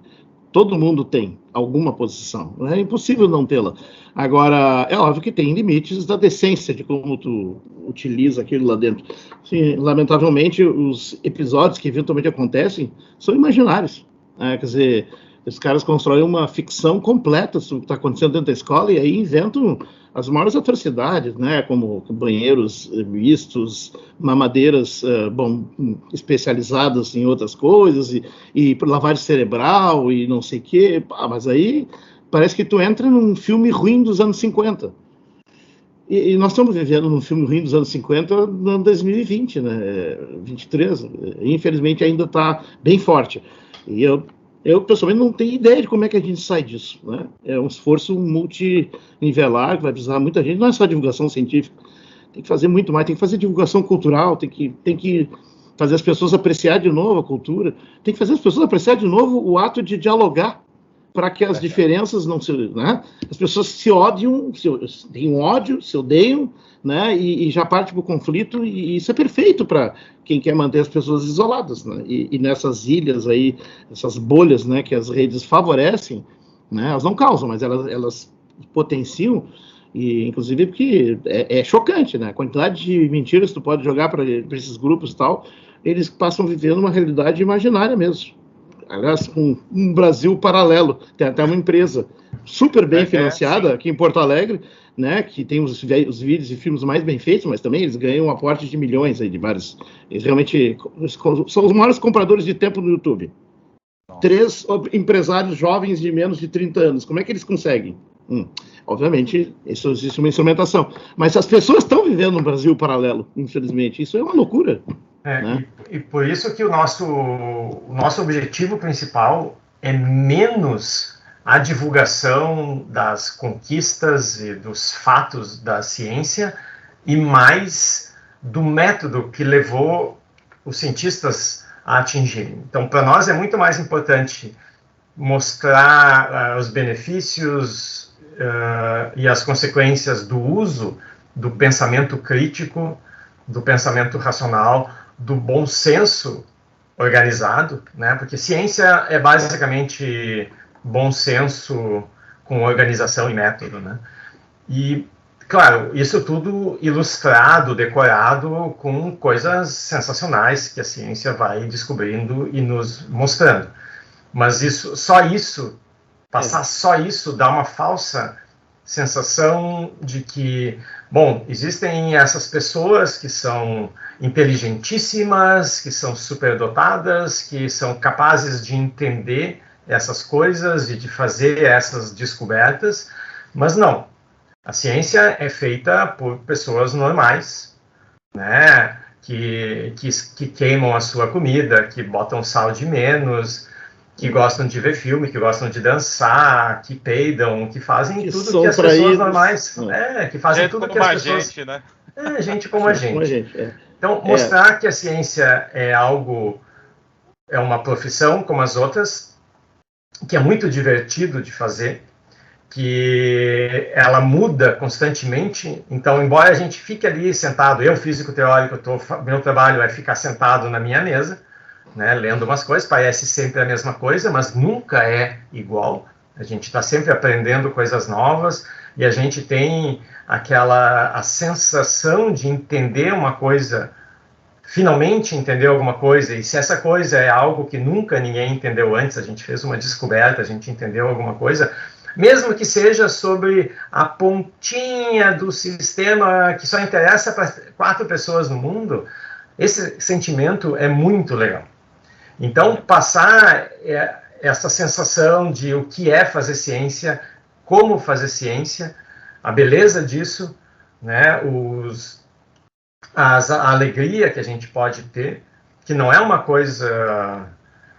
Todo mundo tem alguma posição. É impossível não tê-la. Agora, é óbvio que tem limites da decência de como tu utiliza aquilo lá dentro. Sim, lamentavelmente, os episódios que eventualmente acontecem são imaginários. Quer dizer, Os caras constroem uma ficção completa sobre o que está acontecendo dentro da escola e aí inventam as maiores atrocidades, né? Como banheiros mistos, mamadeiras especializadas em outras coisas e lavagem cerebral e não sei o quê. Mas aí parece que tu entra num filme ruim dos anos 50. E nós estamos vivendo num filme ruim dos anos 50 no ano 2020, né? 23. Infelizmente ainda está bem forte. E eu, pessoalmente, não tenho ideia de como é que a gente sai disso, né? É um esforço multinivelar, que vai precisar muita gente, não é só divulgação científica, tem que fazer muito mais, tem que fazer divulgação cultural, tem que fazer as pessoas apreciar de novo a cultura, tem que fazer as pessoas apreciar de novo o ato de dialogar, para que as diferenças não se... Né? As pessoas se odiam, têm um ódio, se odeiam, né? E já parte para o conflito, e isso é perfeito para quem quer manter as pessoas isoladas, né? E nessas ilhas aí, essas bolhas, né, que as redes favorecem, né, elas não causam, mas elas potenciam, e inclusive porque é chocante, né? A quantidade de mentiras que tu pode jogar para esses grupos e tal, eles passam vivendo uma realidade imaginária mesmo. Aliás, um Brasil paralelo, tem até uma empresa super bem financiada aqui em Porto Alegre, né, que tem os vídeos e filmes mais bem feitos, mas também eles ganham um aporte de milhões aí de vários. Eles realmente são os maiores compradores de tempo no YouTube. Nossa. 3 empresários jovens de menos de 30 anos. Como é que eles conseguem? Obviamente, isso existe uma instrumentação. Mas as pessoas estão vivendo um Brasil paralelo, infelizmente. Isso é uma loucura. Né? E por isso que o nosso objetivo principal é menos a divulgação das conquistas e dos fatos da ciência e mais do método que levou os cientistas a atingirem. Então, para nós é muito mais importante mostrar os benefícios e as consequências do uso do pensamento crítico, do pensamento racional, do bom senso organizado, né? Porque ciência é basicamente bom senso com organização e método, né? E, claro, isso tudo ilustrado, decorado com coisas sensacionais que a ciência vai descobrindo e nos mostrando. Mas só isso dá uma falsa sensação de que, bom, existem essas pessoas que são inteligentíssimas, que são superdotadas, que são capazes de entender essas coisas e de fazer essas descobertas, mas não. A ciência é feita por pessoas normais, né, que queimam a sua comida, que botam sal de menos, que gostam de ver filme, que gostam de dançar, que peidam, que fazem tudo que as pessoas normais... que fazem gente tudo como que as a pessoas... gente, né? Gente como a gente. Então, mostrar que a ciência é uma profissão como as outras, que é muito divertido de fazer, que ela muda constantemente. Então, embora a gente fique ali sentado, eu, físico teórico, meu trabalho é ficar sentado na minha mesa, né, lendo umas coisas, parece sempre a mesma coisa, mas nunca é igual. A gente está sempre aprendendo coisas novas e a gente tem a sensação de entender uma coisa, finalmente entender alguma coisa, e se essa coisa é algo que nunca ninguém entendeu antes, a gente fez uma descoberta, a gente entendeu alguma coisa, mesmo que seja sobre a pontinha do sistema que só interessa para 4 pessoas no mundo, esse sentimento é muito legal. Então, passar essa sensação de o que é fazer ciência, como fazer ciência, a beleza disso, né, a alegria que a gente pode ter, que não é uma coisa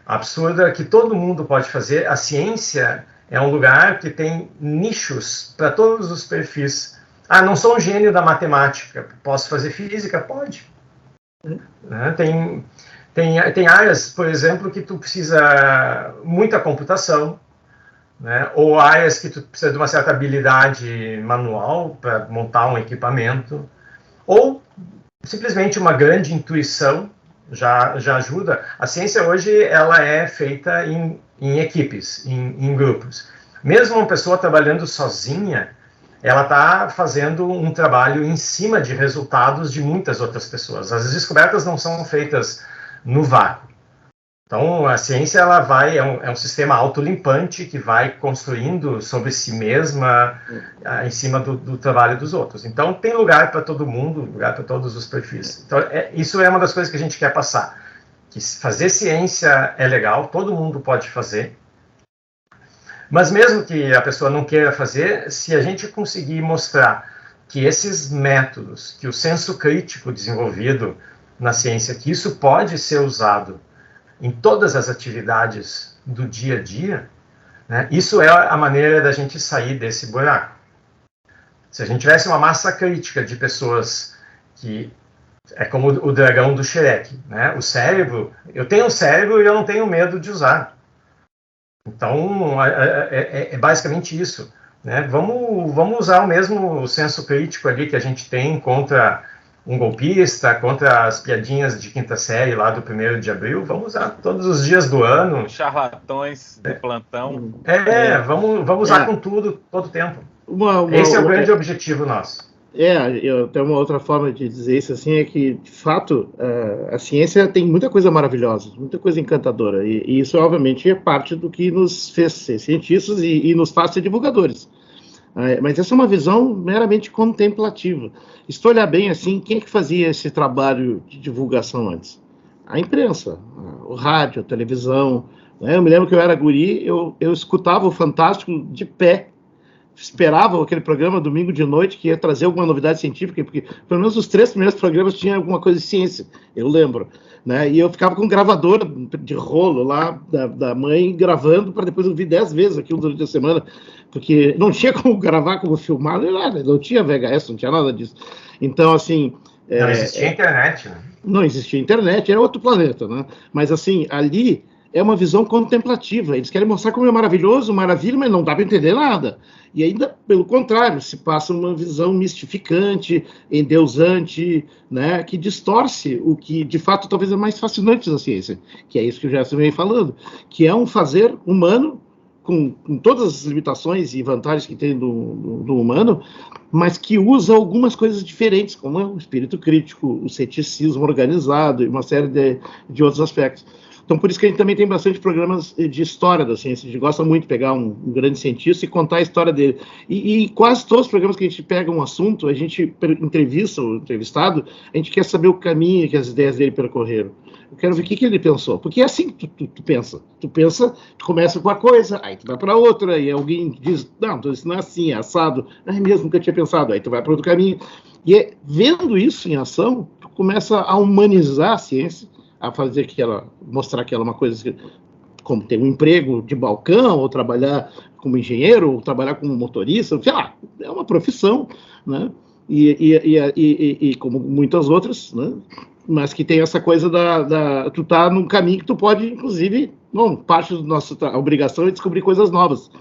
absurda, que todo mundo pode fazer. A ciência é um lugar que tem nichos para todos os perfis. Não sou um gênio da matemática, posso fazer física? Pode. Né? Tem áreas, por exemplo, que tu precisa muita computação, né? Ou áreas que tu precisa de uma certa habilidade manual para montar um equipamento, ou simplesmente uma grande intuição já ajuda. A ciência hoje ela é feita em equipes, em grupos. Mesmo uma pessoa trabalhando sozinha, ela está fazendo um trabalho em cima de resultados de muitas outras pessoas. As descobertas não são feitas no vácuo. Então, a ciência ela é um sistema autolimpante que vai construindo sobre si mesma em cima do trabalho dos outros. Então, tem lugar para todo mundo, lugar para todos os perfis. Então, isso é uma das coisas que a gente quer passar. Que fazer ciência é legal, todo mundo pode fazer. Mas mesmo que a pessoa não queira fazer, se a gente conseguir mostrar que esses métodos, que o senso crítico desenvolvido na ciência, que isso pode ser usado em todas as atividades do dia a dia, né, isso é a maneira da gente sair desse buraco. Se a gente tivesse uma massa crítica de pessoas que é como o dragão do Shrek, né? O cérebro, eu tenho um cérebro e eu não tenho medo de usar. Então, é basicamente isso, né? Vamos usar o mesmo senso crítico ali que a gente tem contra um golpista, contra as piadinhas de quinta série lá do 1º de abril, vamos usar todos os dias do ano. Charlatões de plantão. Vamos usar com tudo, todo o tempo. Esse é o grande objetivo nosso. Eu tenho uma outra forma de dizer isso assim, é que, de fato, a ciência tem muita coisa maravilhosa, muita coisa encantadora, e isso, obviamente, é parte do que nos fez ser cientistas e nos faz ser divulgadores. Mas essa é uma visão meramente contemplativa. Se tu olhar bem assim, quem é que fazia esse trabalho de divulgação antes? A imprensa, o rádio, a televisão. Né? Eu me lembro que eu era guri, eu escutava o Fantástico de pé, esperava aquele programa domingo de noite que ia trazer alguma novidade científica, porque pelo menos os 3 primeiros programas tinham alguma coisa de ciência, eu lembro. Né? E eu ficava com um gravador de rolo lá da mãe gravando para depois ouvir 10 vezes aquilo durante a semana, porque não tinha como gravar, como filmar, não tinha VHS, não tinha nada disso. Então, assim... Não existia internet, né? Não existia internet, era outro planeta, né? Mas, assim, ali é uma visão contemplativa. Eles querem mostrar como é maravilhoso, maravilha, mas não dá para entender nada. E ainda, pelo contrário, se passa uma visão mistificante, endeusante, né, que distorce o que, de fato, talvez é mais fascinante da ciência, que é isso que o Jefferson vem falando, que é um fazer humano, com todas as limitações e vantagens que tem do humano, mas que usa algumas coisas diferentes, como o espírito crítico, o ceticismo organizado e uma série de outros aspectos. Então, por isso que a gente também tem bastante programas de história da ciência. A gente gosta muito de pegar um grande cientista e contar a história dele. E quase todos os programas que a gente pega um assunto, a gente entrevista o entrevistado, a gente quer saber o caminho que as ideias dele percorreram. Eu quero ver o que ele pensou. Porque é assim que tu pensa. Tu começa com uma coisa, aí tu vai para outra, e alguém diz, não, isso não é assim, é assado. É mesmo, nunca tinha pensado. Aí tu vai para outro caminho. E vendo isso em ação, tu começa a humanizar a ciência, a fazer mostrar que ela é uma coisa como ter um emprego de balcão, ou trabalhar como engenheiro, ou trabalhar como motorista, sei lá, é uma profissão, né? E como muitas outras, né? Mas que tem essa coisa tu tá num caminho que tu pode, inclusive, parte da nossa obrigação é descobrir coisas novas.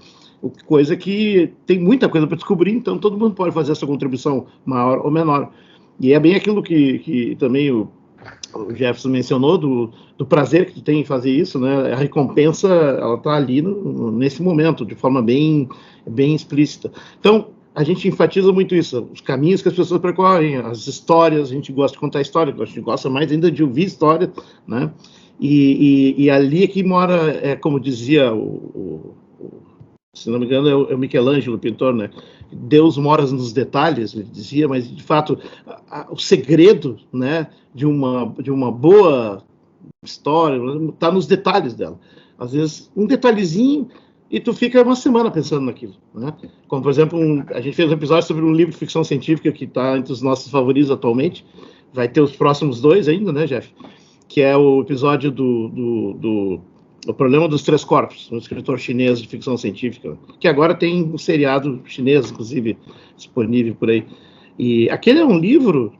Coisa que tem muita coisa para descobrir, então todo mundo pode fazer essa contribuição maior ou menor. E é bem aquilo que também o Jefferson mencionou, do prazer que tu tem em fazer isso, né? A recompensa, ela está ali nesse momento, de forma bem explícita. Então, a gente enfatiza muito isso, os caminhos que as pessoas percorrem, as histórias, a gente gosta de contar história, a gente gosta mais ainda de ouvir história, né? E ali é que mora, como dizia se não me engano, é o Michelangelo, o pintor, né? Deus mora nos detalhes, ele dizia, mas, de fato, o segredo, né, de uma boa história está nos detalhes dela. Às vezes, um detalhezinho, e tu fica uma semana pensando naquilo, né? Como, por exemplo, a gente fez um episódio sobre um livro de ficção científica que está entre os nossos favoritos atualmente, vai ter os próximos 2 ainda, né, Jeff? Que é o episódio O Problema dos Três Corpos, um escritor chinês de ficção científica, que agora tem um seriado chinês, inclusive, disponível por aí. E aquele é um livro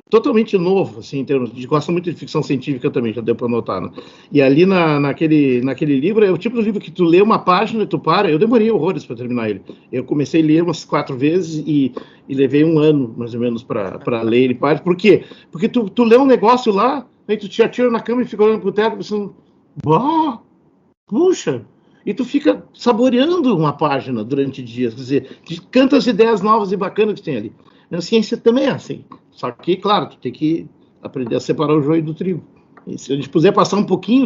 totalmente novo, assim, em termos de... gosta muito de ficção científica também, já deu para notar, né? E ali naquele livro, é o tipo de livro que tu lê uma página e tu para. Eu demorei horrores para terminar ele. Eu comecei a ler umas 4 vezes e levei 1 ano, mais ou menos, para ler ele. Por quê? Porque tu lê um negócio lá, aí tu te atira na cama e fica olhando pro teto, pensando, bah, puxa, e tu fica saboreando uma página durante dias, quer dizer, de tantas ideias novas e bacanas que tem ali. A ciência também é assim, só que, claro, tu tem que aprender a separar o joio do trigo. E se a gente puder passar um pouquinho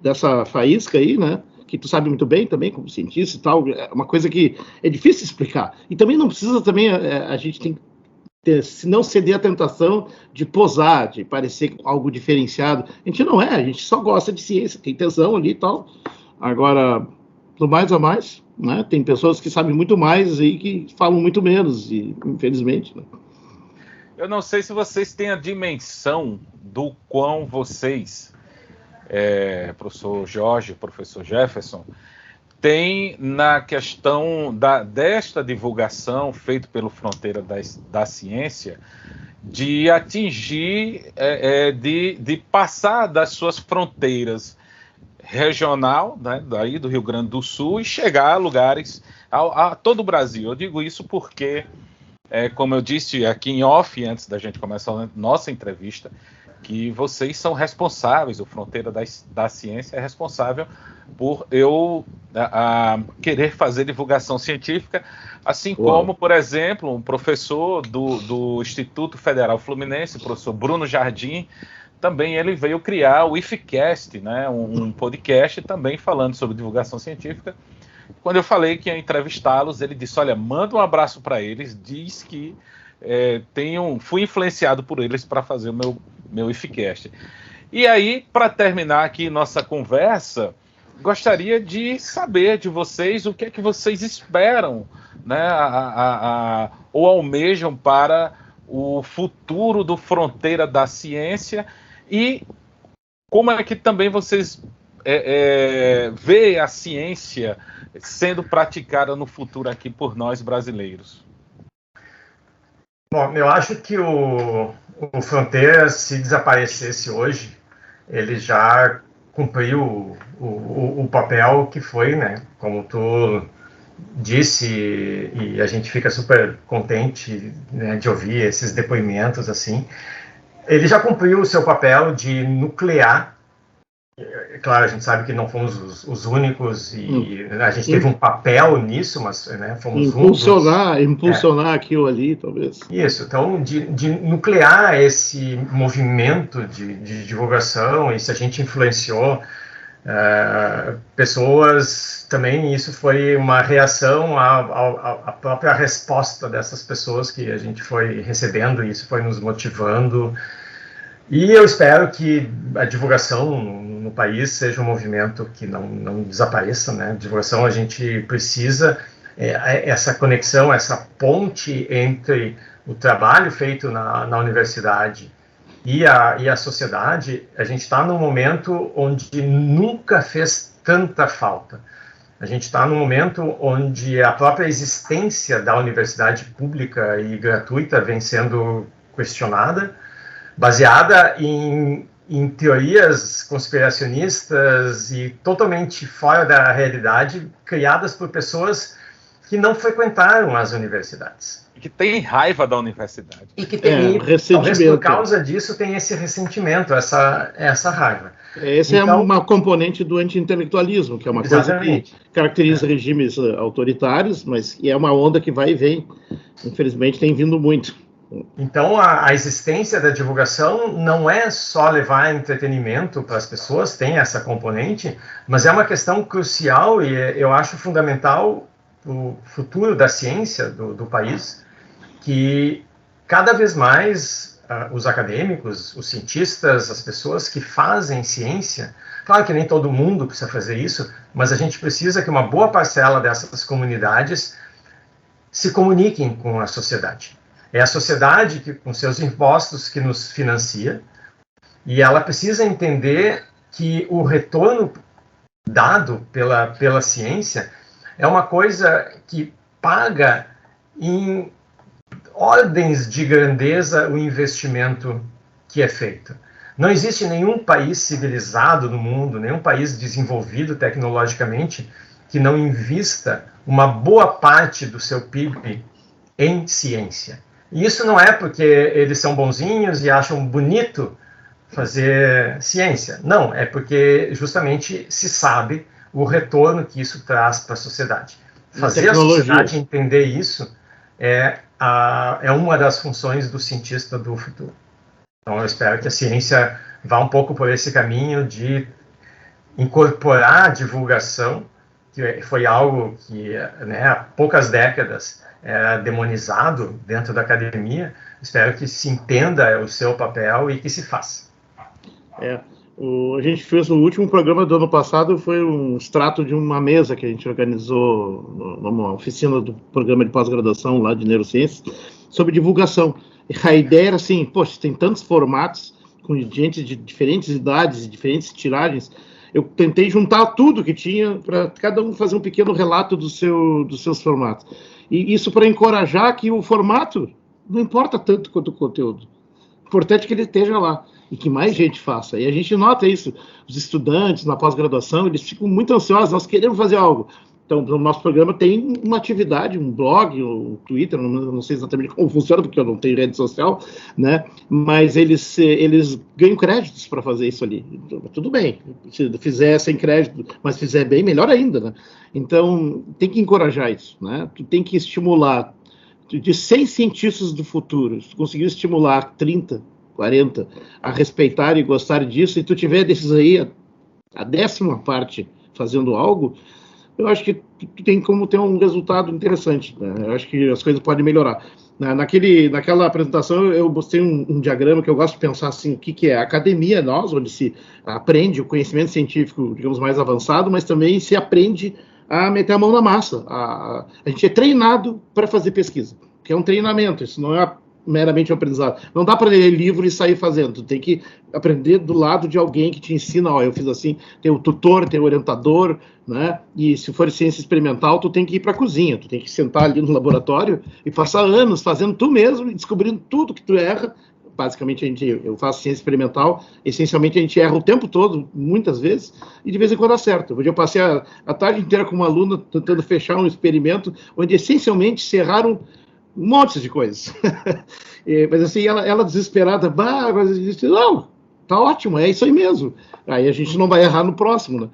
dessa faísca aí, né, que tu sabe muito bem também, como cientista e tal, é uma coisa que é difícil explicar. E também não precisa também, a gente tem que se não ceder à tentação de posar, de parecer algo diferenciado. A gente não é, a gente só gosta de ciência, tem tesão ali e tal. Agora, do mais a mais, né, tem pessoas que sabem muito mais e que falam muito menos, e infelizmente, né? Eu não sei se vocês têm a dimensão do quão vocês, professor Jorge, professor Jefferson, tem na questão desta divulgação feita pelo Fronteira da Ciência, de atingir, de passar das suas fronteiras regional, né, daí do Rio Grande do Sul, e chegar a lugares, a todo o Brasil. Eu digo isso porque, como eu disse aqui em off, antes da gente começar a nossa entrevista, que vocês são responsáveis, o Fronteira da Ciência é responsável por eu querer fazer divulgação científica, assim como, por exemplo, um professor do Instituto Federal Fluminense, o professor Bruno Jardim, também ele veio criar o IFCast, né, um podcast também falando sobre divulgação científica. Quando eu falei que ia entrevistá-los, ele disse, olha, manda um abraço para eles, diz que fui influenciado por eles para fazer o meu IFCast. E aí, para terminar aqui nossa conversa, gostaria de saber de vocês o que é que vocês esperam, né, ou almejam para o futuro do Fronteira da Ciência, e como é que também vocês veem a ciência sendo praticada no futuro aqui por nós brasileiros. Bom, eu acho que o Fronteira, se desaparecesse hoje, ele já cumpriu o papel que foi, né? Como tu disse, e a gente fica super contente, né, de ouvir esses depoimentos assim. Ele já cumpriu o seu papel de nuclear. Claro, a gente sabe que não fomos os únicos e a gente teve um papel nisso, mas, né, fomos impulsionar aquilo ali, talvez. Isso, então, de nuclear esse movimento de divulgação, e se a gente influenciou pessoas, também isso foi uma reação à própria resposta dessas pessoas que a gente foi recebendo, e isso foi nos motivando. E eu espero que a divulgação no país seja um movimento que não desapareça, né? Divulgação, a gente precisa, essa conexão, essa ponte entre o trabalho feito na universidade e a sociedade. A gente está num momento onde nunca fez tanta falta. A gente está num momento onde a própria existência da universidade pública e gratuita vem sendo questionada, baseada em teorias conspiracionistas e totalmente fora da realidade, criadas por pessoas que não frequentaram as universidades. E que tem raiva da universidade. E que tem, talvez por causa disso, tem esse ressentimento, essa raiva. Essa então, é uma componente do anti-intelectualismo, que é uma exatamente. Coisa que caracteriza regimes autoritários, mas é uma onda que vai e vem. Infelizmente, tem vindo muito. Então, a existência da divulgação não é só levar entretenimento para as pessoas, tem essa componente, mas é uma questão crucial e eu acho fundamental para o futuro da ciência do país, que cada vez mais os acadêmicos, os cientistas, as pessoas que fazem ciência, claro que nem todo mundo precisa fazer isso, mas a gente precisa que uma boa parcela dessas comunidades se comuniquem com a sociedade. É a sociedade que, com seus impostos, que nos financia, e ela precisa entender que o retorno dado pela ciência é uma coisa que paga em ordens de grandeza o investimento que é feito. Não existe nenhum país civilizado no mundo, nenhum país desenvolvido tecnologicamente que não invista uma boa parte do seu PIB em ciência. E isso não é porque eles são bonzinhos e acham bonito fazer ciência. Não, é porque justamente se sabe o retorno que isso traz para a sociedade. Fazer a sociedade entender isso é uma das funções do cientista do futuro. Então eu espero que a ciência vá um pouco por esse caminho de incorporar a divulgação, que foi algo que, né, há poucas décadas era demonizado dentro da academia. Espero que se entenda o seu papel e que se faça. A gente fez o último programa do ano passado, foi um extrato de uma mesa que a gente organizou numa oficina do programa de pós-graduação lá de neurociências, sobre divulgação. A ideia era assim, poxa, tem tantos formatos, com gente de diferentes idades e diferentes tiragens. Eu tentei juntar tudo que tinha para cada um fazer um pequeno relato dos seus formatos. E isso para encorajar que o formato não importa tanto quanto o conteúdo. O importante é que ele esteja lá e que mais gente faça. E a gente nota isso. Os estudantes na pós-graduação, eles ficam muito ansiosos, nós queremos fazer algo. Então, o nosso programa tem uma atividade, um blog, um Twitter, não sei exatamente como funciona, porque eu não tenho rede social, né? Mas eles ganham créditos para fazer isso ali. Tudo bem, se fizer sem crédito, mas fizer bem, melhor ainda, né? Então, tem que encorajar isso, né? Tu tem que estimular. De 100 cientistas do futuro, se tu conseguir estimular 30, 40 a respeitar e gostar disso, e tu tiver desses aí a 10ª parte fazendo algo, eu acho que tem como ter um resultado interessante, né? Eu acho que as coisas podem melhorar. Naquela apresentação, eu mostrei um diagrama que eu gosto de pensar assim, o que é a academia, onde se aprende o conhecimento científico, digamos, mais avançado, mas também se aprende a meter a mão na massa. A gente é treinado para fazer pesquisa, que é um treinamento, isso não é meramente um aprendizado. Não dá para ler livro e sair fazendo, tu tem que aprender do lado de alguém que te ensina, eu fiz assim, tem o tutor, tem o orientador, né? E se for ciência experimental, tu tem que ir para a cozinha, tu tem que sentar ali no laboratório e passar anos fazendo tu mesmo e descobrindo tudo que tu erra. Basicamente, eu faço ciência experimental, essencialmente a gente erra o tempo todo, muitas vezes, e de vez em quando acerta. Hoje eu passei a tarde inteira com uma aluna tentando fechar um experimento onde essencialmente se erraram um monte de coisas. Mas assim, ela desesperada, mas disse, não, tá ótimo, é isso aí mesmo. Aí a gente não vai errar no próximo, né?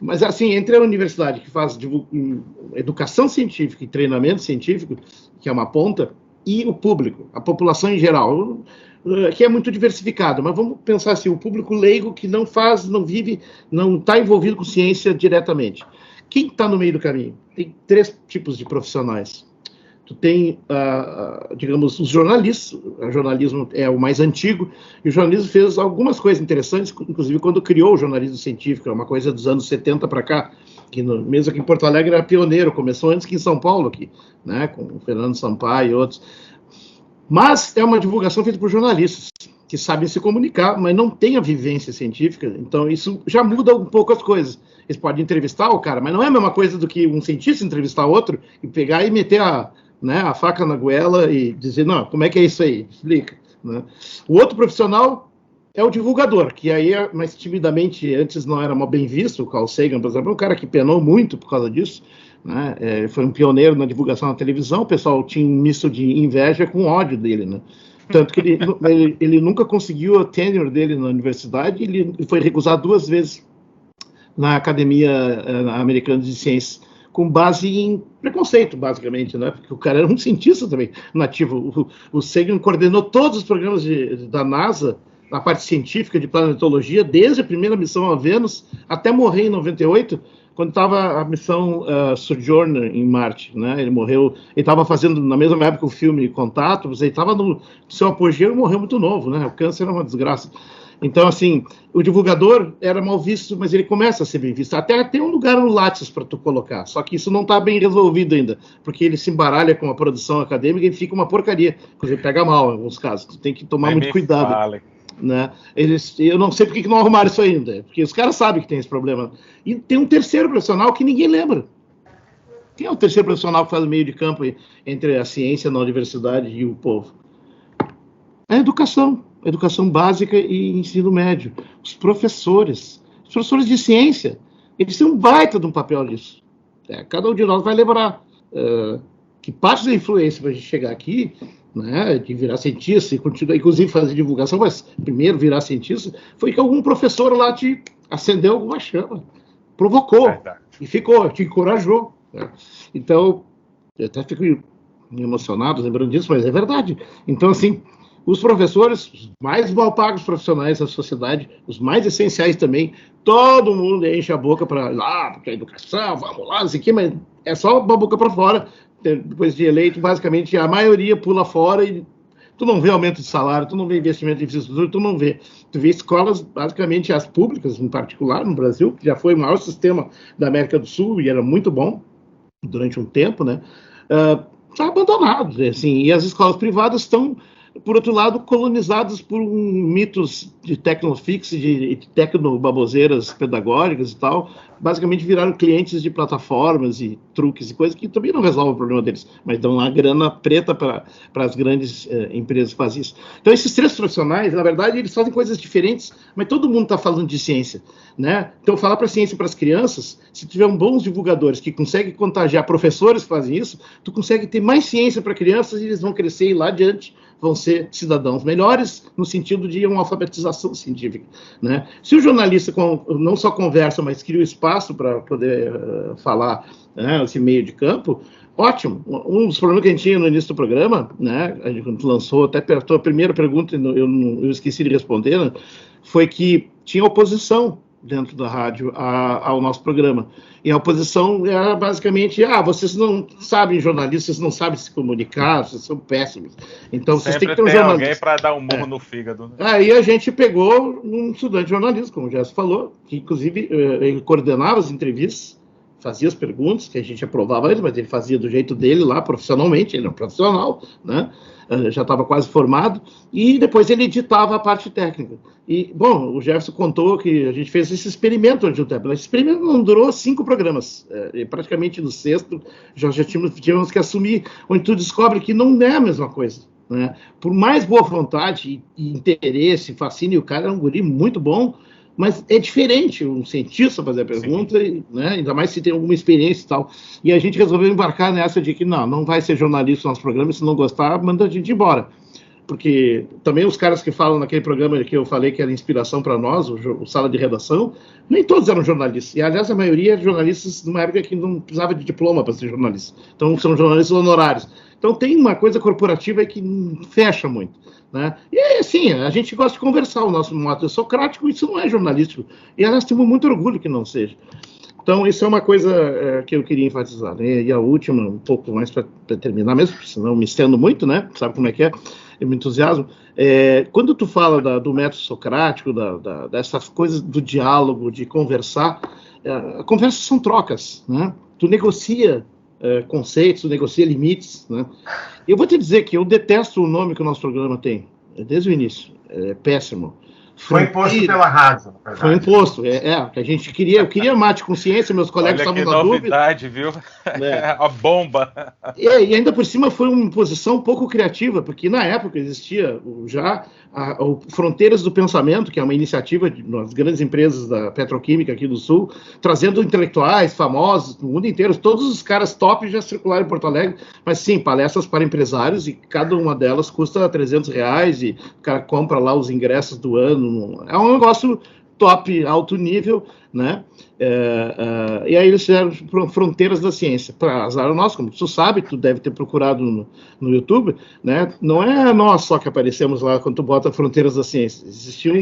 Mas assim, entre a universidade que faz educação científica e treinamento científico, que é uma ponta, e o público, a população em geral, que é muito diversificado, mas vamos pensar assim, o público leigo que não faz, não vive, não está envolvido com ciência diretamente. Quem está no meio do caminho? Tem 3 tipos de profissionais. Tu tem, digamos, os jornalistas. O jornalismo é o mais antigo, e o jornalismo fez algumas coisas interessantes, inclusive quando criou o jornalismo científico, é uma coisa dos anos 70 para cá, que mesmo aqui em Porto Alegre era pioneiro, começou antes que em São Paulo, aqui, né, com o Fernando Sampaio e outros. Mas é uma divulgação feita por jornalistas, que sabem se comunicar, mas não têm a vivência científica, então isso já muda um pouco as coisas. Eles podem entrevistar o cara, mas não é a mesma coisa do que um cientista entrevistar outro e pegar e meter a faca na goela e dizer, não, como é que é isso aí? Explica. Né? O outro profissional é o divulgador, que aí, mais timidamente, antes não era mal bem visto. O Carl Sagan, por exemplo, é um cara que penou muito por causa disso, né? Foi um pioneiro na divulgação na televisão, o pessoal tinha um misto de inveja com ódio dele, né? Tanto que ele nunca conseguiu a tenure dele na universidade, ele foi recusado 2 vezes na Academia Americana de Ciências, com base em preconceito, basicamente, né? Porque o cara era um cientista também, nativo. O Sagan coordenou todos os programas da NASA, na parte científica de planetologia, desde a primeira missão a Vênus até morrer em 98, quando estava a missão Sojourner em Marte, né? Ele morreu, ele estava fazendo na mesma época o filme Contato, ele estava no seu apogeu e morreu muito novo, né? O câncer era uma desgraça. Então, assim, o divulgador era mal visto, mas ele começa a ser bem visto. Até tem um lugar no Lattes para tu colocar, só que isso não está bem resolvido ainda, porque ele se embaralha com a produção acadêmica e fica uma porcaria. Inclusive, pega mal em alguns casos. Tu tem que tomar muito cuidado. Né? Eu não sei por que não arrumaram isso ainda, porque os caras sabem que tem esse problema. E tem um terceiro profissional que ninguém lembra. Quem é o terceiro profissional que faz o meio de campo entre a ciência na universidade e o povo? É a educação básica e ensino médio. Os professores de ciência, eles têm um baita de um papel nisso. Cada um de nós vai lembrar que parte da influência para a gente chegar aqui, né, de virar cientista e continuar, inclusive fazer divulgação, mas primeiro virar cientista, foi que algum professor lá te acendeu alguma chama, provocou, e te encorajou. Né? Então, eu até fico emocionado lembrando disso, mas é verdade. Então, assim, Os professores, os mais mal pagos profissionais da sociedade, os mais essenciais também, todo mundo enche a boca para lá, porque a educação, vamos lá, não sei o quê, mas é só uma boca para fora. Depois de eleito, basicamente, a maioria pula fora e tu não vê aumento de salário, tu não vê investimento em infraestrutura, tu não vê. Tu vê escolas, basicamente as públicas, em particular, no Brasil, que já foi o maior sistema da América do Sul e era muito bom durante um tempo, né? Tá abandonados, assim, e as escolas privadas estão, por outro lado, colonizadas por mitos de tecnofix, de tecnobaboseiras pedagógicas e tal, basicamente viraram clientes de plataformas e truques e coisas que também não resolvem o problema deles, mas dão uma grana preta para as grandes empresas que fazem isso. Então, esses três profissionais, na verdade, eles fazem coisas diferentes, mas todo mundo está falando de ciência, né? Então, falar para a ciência para as crianças, se tiver bons divulgadores que conseguem contagiar professores que fazem isso, tu consegue ter mais ciência para crianças e eles vão crescer e lá adiante vão ser cidadãos melhores no sentido de uma alfabetização científica, né? Se o jornalista não só conversa, mas cria o espaço para poder falar, né, esse meio de campo, ótimo. Um dos problemas que a gente tinha no início do programa, né, a gente lançou, até a tua primeira pergunta, eu esqueci de responder, né, foi que tinha oposição dentro da rádio ao nosso programa. E a oposição era basicamente, vocês não sabem jornalistas, vocês não sabem se comunicar, vocês são péssimos. Então vocês têm que ter um jornalista. Alguém para dar um murro no fígado. Né? Aí a gente pegou um estudante de jornalismo, como o Jéssica falou, que inclusive ele coordenava as entrevistas, fazia as perguntas, que a gente aprovava ele, mas ele fazia do jeito dele lá, profissionalmente, ele é um profissional, né? Já estava quase formado, e depois ele editava a parte técnica. E, bom, o Jefferson contou que a gente fez esse experimento durante um tempo. Esse experimento não durou 5 programas. E praticamente no sexto já tínhamos que assumir, onde tu descobre que não é a mesma coisa. Né? Por mais boa vontade e interesse, fascínio, o cara é um guri muito bom, mas é diferente um cientista fazer a pergunta, né? Ainda mais se tem alguma experiência e tal. E a gente resolveu embarcar nessa de que não vai ser jornalista no nosso programa, se não gostar, manda a gente embora. Porque também os caras que falam naquele programa que eu falei que era inspiração para nós, o Sala de Redação, nem todos eram jornalistas. E, aliás, a maioria eram jornalistas numa época que não precisava de diploma para ser jornalista. Então, são jornalistas honorários. Então, tem uma coisa corporativa que fecha muito. Né? E, assim, a gente gosta de conversar, o nosso modo é socrático, isso não é jornalístico. E, aliás, temos muito orgulho que não seja. Então, isso é uma coisa que eu queria enfatizar. Né? E a última, um pouco mais para terminar mesmo, porque senão eu me estendo muito, né? Sabe como é que é? Eu me entusiasmo. Quando tu fala do método socrático, dessas coisas do diálogo, de conversar, a conversa são trocas, né? Tu negocia conceitos, tu negocia limites, né? Eu vou te dizer que eu detesto o nome que o nosso programa tem, desde o início, é péssimo. Foi imposto pela rádio. Foi imposto, que a gente queria, eu queria mate com ciência, meus colegas estavam na novidade, dúvida. Viu? A bomba. E ainda por cima foi uma posição um pouco criativa, porque na época existia já o Fronteiras do Pensamento, que é uma iniciativa das grandes empresas da petroquímica aqui do Sul, trazendo intelectuais famosos do mundo inteiro, todos os caras top já circularam em Porto Alegre, mas sim, palestras para empresários, e cada uma delas custa R$300, e o cara compra lá os ingressos do ano. É um negócio top, alto nível, né? E aí eles fizeram Fronteiras da Ciência. Para azar nosso, como tu sabe, tu deve ter procurado no YouTube, né? Não é nós só que aparecemos lá quando tu bota Fronteiras da Ciência. Existia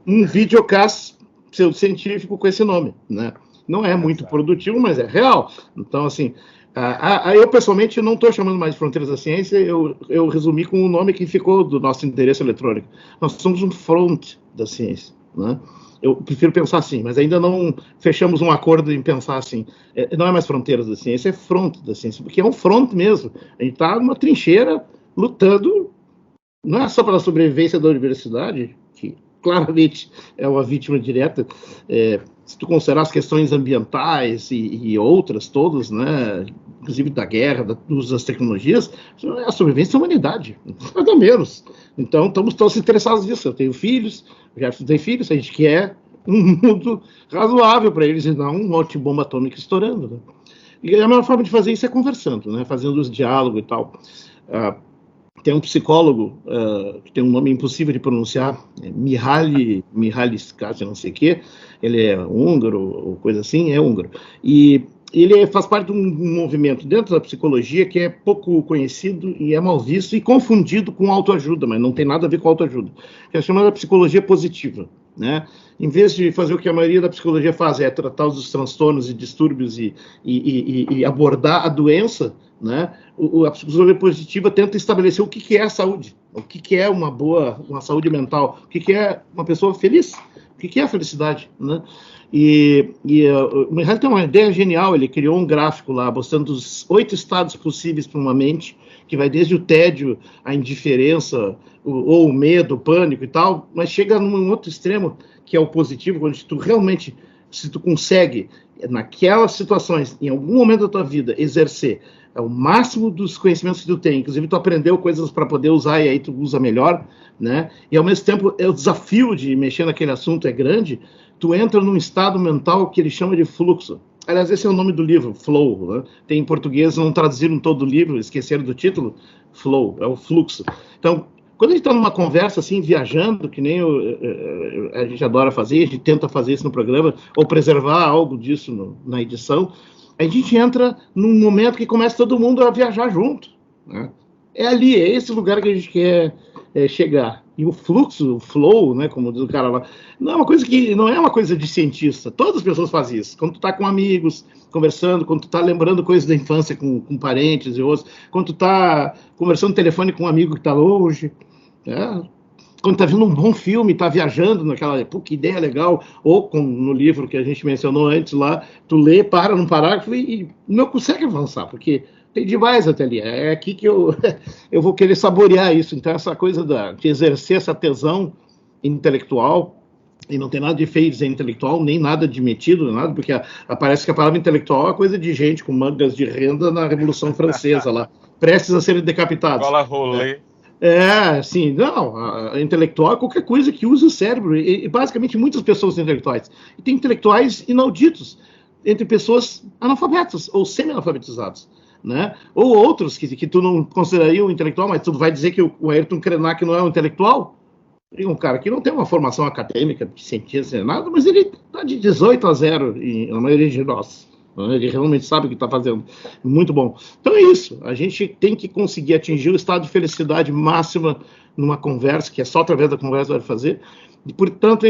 um videocast pseudocientífico com esse nome, né? Não é muito produtivo, mas é real. Então, assim, eu pessoalmente não estou chamando mais de Fronteiras da Ciência, eu resumi com o nome que ficou do nosso endereço eletrônico. Nós somos um front da ciência, né? Eu prefiro pensar assim, mas ainda não fechamos um acordo em pensar assim. Não é mais Fronteiras da Ciência, é front da ciência, porque é um front mesmo. A gente está numa trincheira lutando, não é só pela sobrevivência da universidade, que claramente é uma vítima direta, se tu considerar as questões ambientais e outras todas, né, inclusive da guerra, do uso das tecnologias, a sobrevivência da humanidade, nada menos. Então, estamos todos interessados nisso. Eu tenho filhos, o Jefferson tem filhos, a gente quer um mundo razoável para eles e não um monte de bomba atômica estourando. Né? E a melhor forma de fazer isso é conversando, né, fazendo os diálogos e tal. Tem um psicólogo que tem um nome impossível de pronunciar, Mihaly Csikszentmihalyi, não sei o quê, ele é húngaro ou coisa assim, é húngaro. E ele faz parte de um movimento dentro da psicologia que é pouco conhecido e é mal visto e confundido com autoajuda, mas não tem nada a ver com autoajuda, que é chamada psicologia positiva, né? Em vez de fazer o que a maioria da psicologia faz, é tratar os transtornos e distúrbios e abordar a doença, né? A psicologia positiva tenta estabelecer o que é a saúde, o que é uma saúde mental, o que é uma pessoa feliz, o que é a felicidade, né? O Mihaly tem uma ideia genial. Ele criou um gráfico lá mostrando os 8 estados possíveis para uma mente, que vai desde o tédio, a indiferença, ou o medo, o pânico e tal, mas chega num outro extremo, que é o positivo, quando tu realmente, se tu consegue, naquelas situações, em algum momento da tua vida, exercer o máximo dos conhecimentos que tu tem, inclusive tu aprendeu coisas para poder usar e aí tu usa melhor, né? E ao mesmo tempo o desafio de mexer naquele assunto é grande, tu entra num estado mental que ele chama de fluxo. Aliás, esse é o nome do livro, Flow, né? Tem em português, não traduziram todo o livro, esqueceram do título, Flow, é o fluxo. Então, quando a gente está numa conversa assim, viajando, que nem a gente adora fazer, a gente tenta fazer isso no programa, ou preservar algo disso na edição, a gente entra num momento que começa todo mundo a viajar junto, né? É ali, é esse lugar que a gente quer chegar. E o fluxo, o flow, né, como diz o cara lá, não é uma coisa de cientista. Todas as pessoas fazem isso. Quando tu tá com amigos, conversando, quando tu tá lembrando coisas da infância com parentes e outros, quando tu tá conversando no telefone com um amigo que tá longe, né? Quando tá vendo um bom filme, tá viajando naquela, pô, que ideia legal, ou no livro que a gente mencionou antes lá, tu lê, para num parágrafo e não consegue avançar, porque tem demais até ali. É aqui que eu vou querer saborear isso. Então, essa coisa de exercer essa tesão intelectual, e não tem nada de feio dizer intelectual, nem nada de metido, nada, porque parece que a palavra intelectual é coisa de gente com mangas de renda na Revolução Francesa lá, prestes a serem decapitados. Fala rolê. Sim, não, a intelectual é qualquer coisa que use o cérebro, e basicamente muitas pessoas são intelectuais. E tem intelectuais inauditos, entre pessoas analfabetas ou semi-alfabetizadas, né? Ou outros que tu não consideraria um intelectual, mas tu vai dizer que o Ayrton Krenak não é um intelectual? E um cara que não tem uma formação acadêmica, de cientista, nada, mas ele está de 18-0 na maioria de nós. Ele realmente sabe o que está fazendo. Muito bom. Então é isso. A gente tem que conseguir atingir o estado de felicidade máxima numa conversa, que é só através da conversa que vai fazer. E, portanto,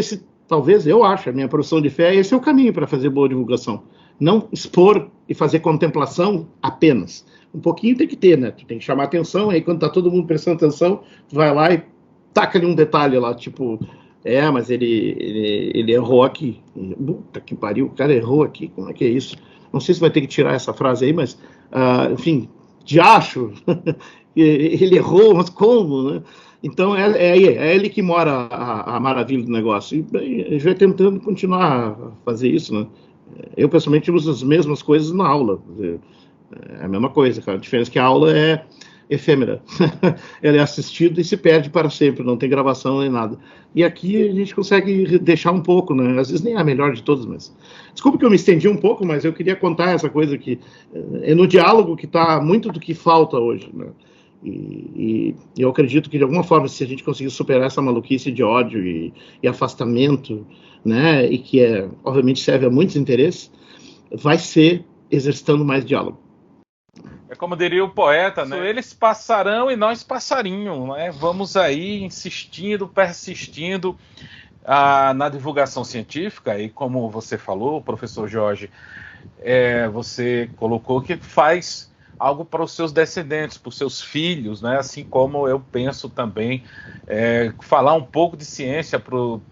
talvez, eu acho, a minha profissão de fé, esse é o caminho para fazer boa divulgação. Não expor e fazer contemplação apenas. Um pouquinho tem que ter, né? Tu tem que chamar atenção, aí quando está todo mundo prestando atenção, tu vai lá e taca ali um detalhe lá, tipo... mas ele errou aqui. Puta que pariu, o cara errou aqui. Como é que é isso? Não sei se vai ter que tirar essa frase aí, mas, enfim, de acho. Ele errou, mas como, né? Então, é ele que mora a maravilha do negócio. E a gente vai tentando continuar a fazer isso, né? Eu, pessoalmente, uso as mesmas coisas na aula. É a mesma coisa, cara. A diferença é que a aula é efêmera. Ela é assistida e se perde para sempre, não tem gravação nem nada. E aqui a gente consegue deixar um pouco, né? Às vezes nem é a melhor de todas, mas... Desculpa que eu me estendi um pouco, mas eu queria contar essa coisa que é no diálogo que está muito do que falta hoje, né? E eu acredito que, de alguma forma, se a gente conseguir superar essa maluquice de ódio e afastamento, né? E que, obviamente, serve a muitos interesses, vai ser exercitando mais diálogo. É como diria o poeta, né? Eles passarão e nós passarinho, né? Vamos aí insistindo, persistindo na divulgação científica, e como você falou, professor Jorge, você colocou que faz algo para os seus descendentes, para os seus filhos, né? Assim como eu penso também falar um pouco de ciência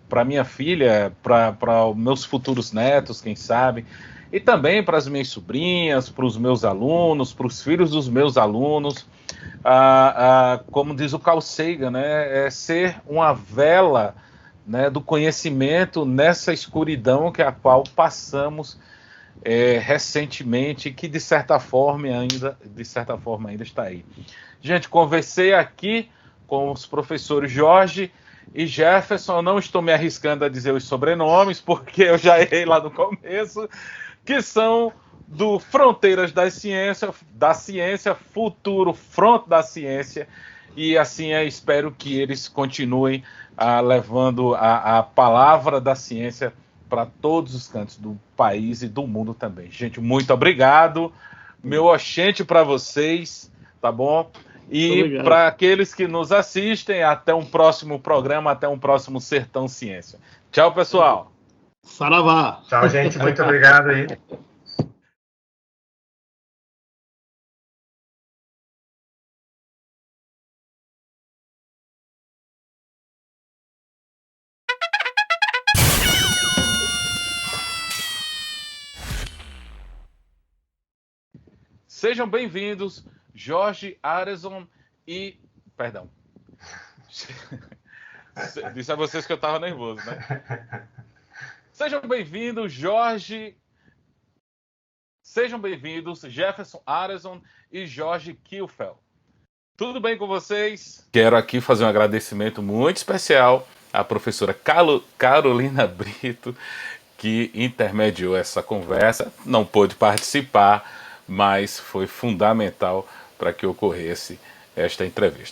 para minha filha, para os meus futuros netos, quem sabe, e também para as minhas sobrinhas, para os meus alunos, para os filhos dos meus alunos, como diz o Carl Sagan, né, ser uma vela, né, do conhecimento nessa escuridão que a qual passamos recentemente, que de certa forma ainda está aí. Gente, conversei aqui com os professores Jorge e Jefferson. Eu não estou me arriscando a dizer os sobrenomes, porque eu já errei lá no começo, que são do Fronteiras da Ciência, futuro Front da Ciência, e assim eu espero que eles continuem levando a palavra da ciência para todos os cantos do país e do mundo também. Gente, muito obrigado. Meu oxente para vocês, tá bom? E para aqueles que nos assistem, até um próximo programa, até um próximo Sertão Ciência. Tchau, pessoal. Saravá. Tchau, gente. Muito obrigado aí. Sejam bem-vindos, Jorge Arezon e... Perdão. Disse a vocês que eu estava nervoso, né? Sejam bem-vindos, Jorge... Sejam bem-vindos, Jefferson Arezon e Jorge Kielfeld. Tudo bem com vocês? Quero aqui fazer um agradecimento muito especial à professora Carolina Brito, que intermediou essa conversa. Não pôde participar, mas foi fundamental para que ocorresse esta entrevista.